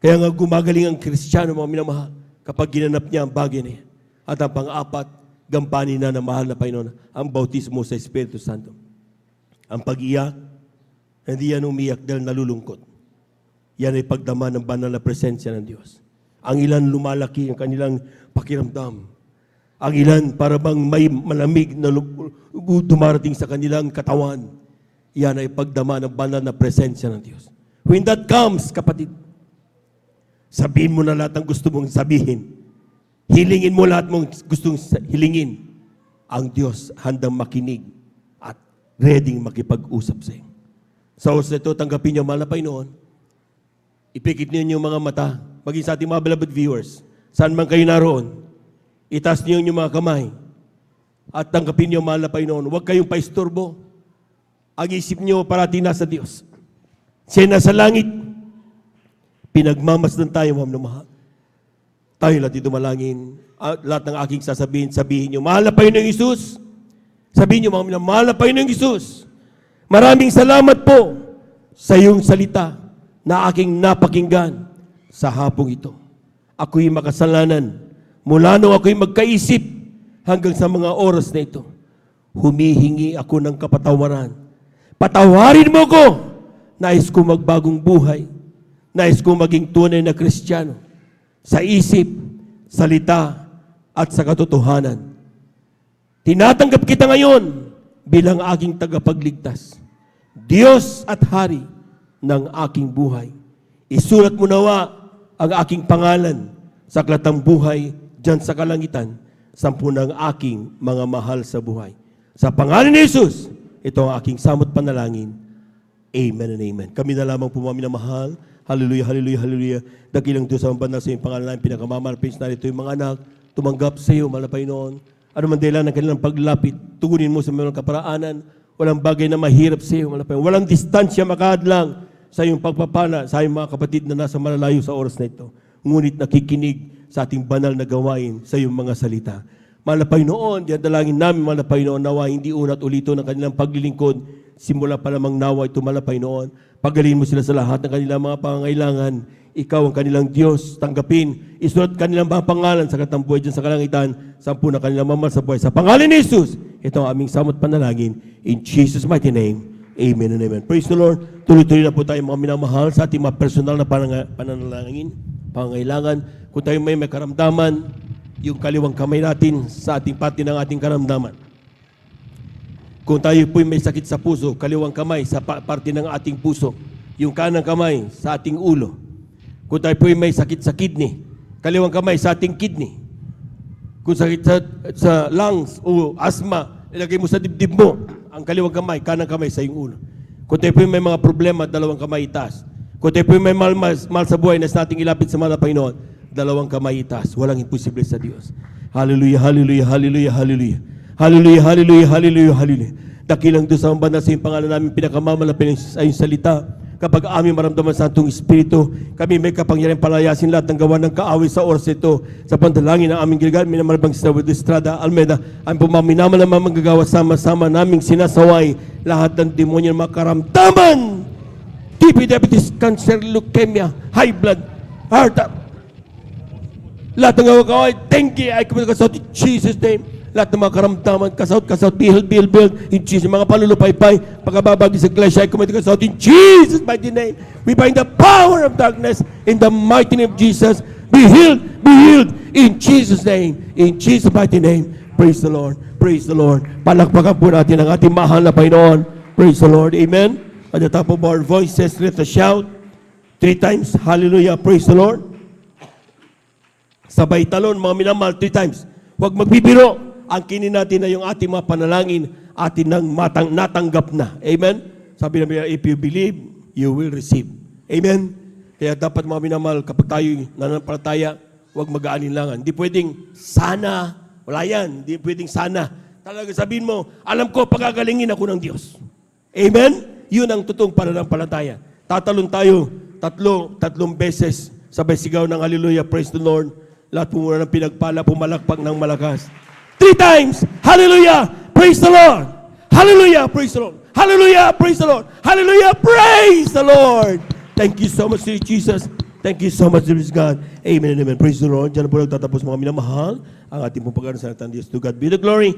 Kaya nga gumagaling ang Kristiyano, mga minamahal, kapag ginanap niya ang bagay na yan. At ang pang-apat, gampanin na ng mahal na Panginoon, ang bautismo sa Espiritu Santo. Ang pag-iyak, hindi yan umiyak dahil nalulungkot. Yan ay pagdama ng banal na presensya ng Diyos. Ang ilan lumalaki ang kanilang pakiramdam. Ang ilan para bang may malamig na dumarating sa kanilang katawan. Yan ay pagdama ng banal na presensya ng Diyos. When that comes, kapatid, sabihin mo na lahat ng gusto mong sabihin. Hilingin mo lahat mong gustong hilingin. Ang Diyos handang makinig at ready makipag-usap sa iyo. So, sa ito, tanggapin niyo, mahal na Panginoon. Ipikit niyo yung mga mata, maging sa ating mga beloved viewers, saan man kayo naroon, itaas niyo yung mga kamay, at tanggapin niyo, mahal na Panginoon. Huwag kayong paistorbo. Ang isip niyo parati nasa Diyos. Siya nasa langit. Pinagmamasdan tayo, mahal na mahal. Tayo lahat dito malangin. Lahat ng aking sabihin niyo, mahal na Panginoong Isus. Sabihin niyo, mahal na Panginoong Isus. Maraming salamat po sa iyong salita na aking napakinggan sa hapong ito. Ako'y makasalanan. Mula nung ako'y magkaisip hanggang sa mga oras na ito, humihingi ako ng kapatawaran. Patawarin mo ko! Nais ko magbagong buhay. Nais ko maging tunay na Kristiyano sa isip, salita, at sa katotohanan. Tinatanggap kita ngayon bilang aking tagapagligtas. Diyos at Hari ng aking buhay. Isulat mo nawa ang aking pangalan sa aklatang buhay dyan sa kalangitan, sampu ng aking mga mahal sa buhay. Sa pangalan ni Jesus, ito ang aking samot panalangin. Amen and amen. Kami na lamang po mga minamahal. Hallelujah, hallelujah, hallelujah. Dakilang Diyos ang banal sa iyong pangalan namin, pinakamalapit na ito yung mga anak, tumanggap sa iyo, mahal na Panginoon. Ano man dahilan ng kanilang paglapit, tugunin mo sa mga kaparaanan. Walang bagay na mahirap sa iyo, mahal na Panginoon. Walang distansya makahadlang sa iyong pagpapala, sa iyong mga kapatid na nasa malalayo sa oras na ito. Ngunit nakikinig sa ating banal na gawain sa iyong mga salita. Mahal na Panginoon, diadalangin namin, mahal na Panginoon, nawa hindi unat ulito ng kanilang paglilingkod. Simula pa lamang nawa ito, mahal na Panginoon. Pagaling mo sila sa lahat ng kanilang mga pangangailangan. Ikaw ang kanilang Diyos, tanggapin. Isulat kanilang mga pangalan sa katambuhay dyan sa kalangitan, sampu na kanilang mamahal sa buhay. Sa pangalan ni Jesus, ito ang aming samot panalangin. In Jesus' mighty name, amen and amen. Praise the Lord. Tuloy-tuloy na po tayo mga minamahal sa ating mga personal na pananalangin, pangangailangan. Kung tayo may karamdaman, yung kaliwang kamay natin sa ating pati ng ating karamdaman. Kung tayo po'y may sakit sa puso, kaliwang kamay sa parte ng ating puso. Yung kanang kamay sa ating ulo. Kung tayo po'y may sakit sa kidney, kaliwang kamay sa ating kidney. Kung sakit sa lungs o asthma, ilagay mo sa dibdib mo ang kaliwang kamay, kanang kamay sa iyong ulo. Kung tayo po'y may mga problema, dalawang kamay itaas. Kung tayo po'y may mal sa buhay na sa ating ilapit sa mga Panginoon, dalawang kamay itaas. Walang imposible sa Diyos. Hallelujah, hallelujah, hallelujah, hallelujah. Hallelujah, hallelujah, hallelujah, hallelujah. Dakilang Diyos ang banal sa iyong pangalan namin, pinakamamalapin sa iyong salita. kapag aming maramdaman sa Santong Espiritu, kami may kapangyarihan palayasin lahat ng gawa ng kaaway sa oras ito. Sa pantalangin ng aming giligan, minamalabang si David Estrada Almeida, ang pumaminaman naman manggagawa sama-sama naming sinasaway lahat ng demonyo ng mga karamdaman. TB, diabetes, cancer, leukemia, high blood, heart, lahat ng gawa-gawa, dengue, ay kumakasot in Jesus' name. Lahat ng mga karamdaman, kasot, build, in Jesus, mga palulupaypay, pagkababagi sa iglesia, ay kumakasot in Jesus' mighty name. We bind the power of darkness in the mighty name of Jesus. Be healed, in Jesus' name, in Jesus' mighty name. Praise the Lord, praise the Lord. Palakpakan po natin ang ating mahal na Panginoon. Praise the Lord, amen. At the top of our voices, let us shout 3 times, hallelujah, praise the Lord. Sabay talon, mga minamahal, 3 times. Huwag magbibiro. Ang kinin natin na yung ating mga panalangin, atin nang natanggap na. Amen? Sabi namin, if you believe, you will receive. Amen? Kaya dapat mga minamahal, kapag tayo nananampalataya, huwag mag-aalinlangan. Hindi pwedeng sana. Wala yan. Hindi pwedeng sana. Talaga sabihin mo, alam ko, pagagalingin ako ng Diyos. Amen? Yun ang totoong pananampalataya. Tatalon tayo, tatlong beses, sabay sigaw ng hallelujah, praise the Lord. Lahat po muna ng pinagpala, pumalakpak ng malakas. 3 times, hallelujah, praise the Lord. Hallelujah, praise the Lord. Hallelujah, praise the Lord. Hallelujah, praise the Lord. Thank you so much, dear Jesus. Thank you so much, dear God. Amen and amen. Praise the Lord. Diyan po nagtatapos mga minamahal ang ating pong pag-aaral sa Diyos. To God be the glory.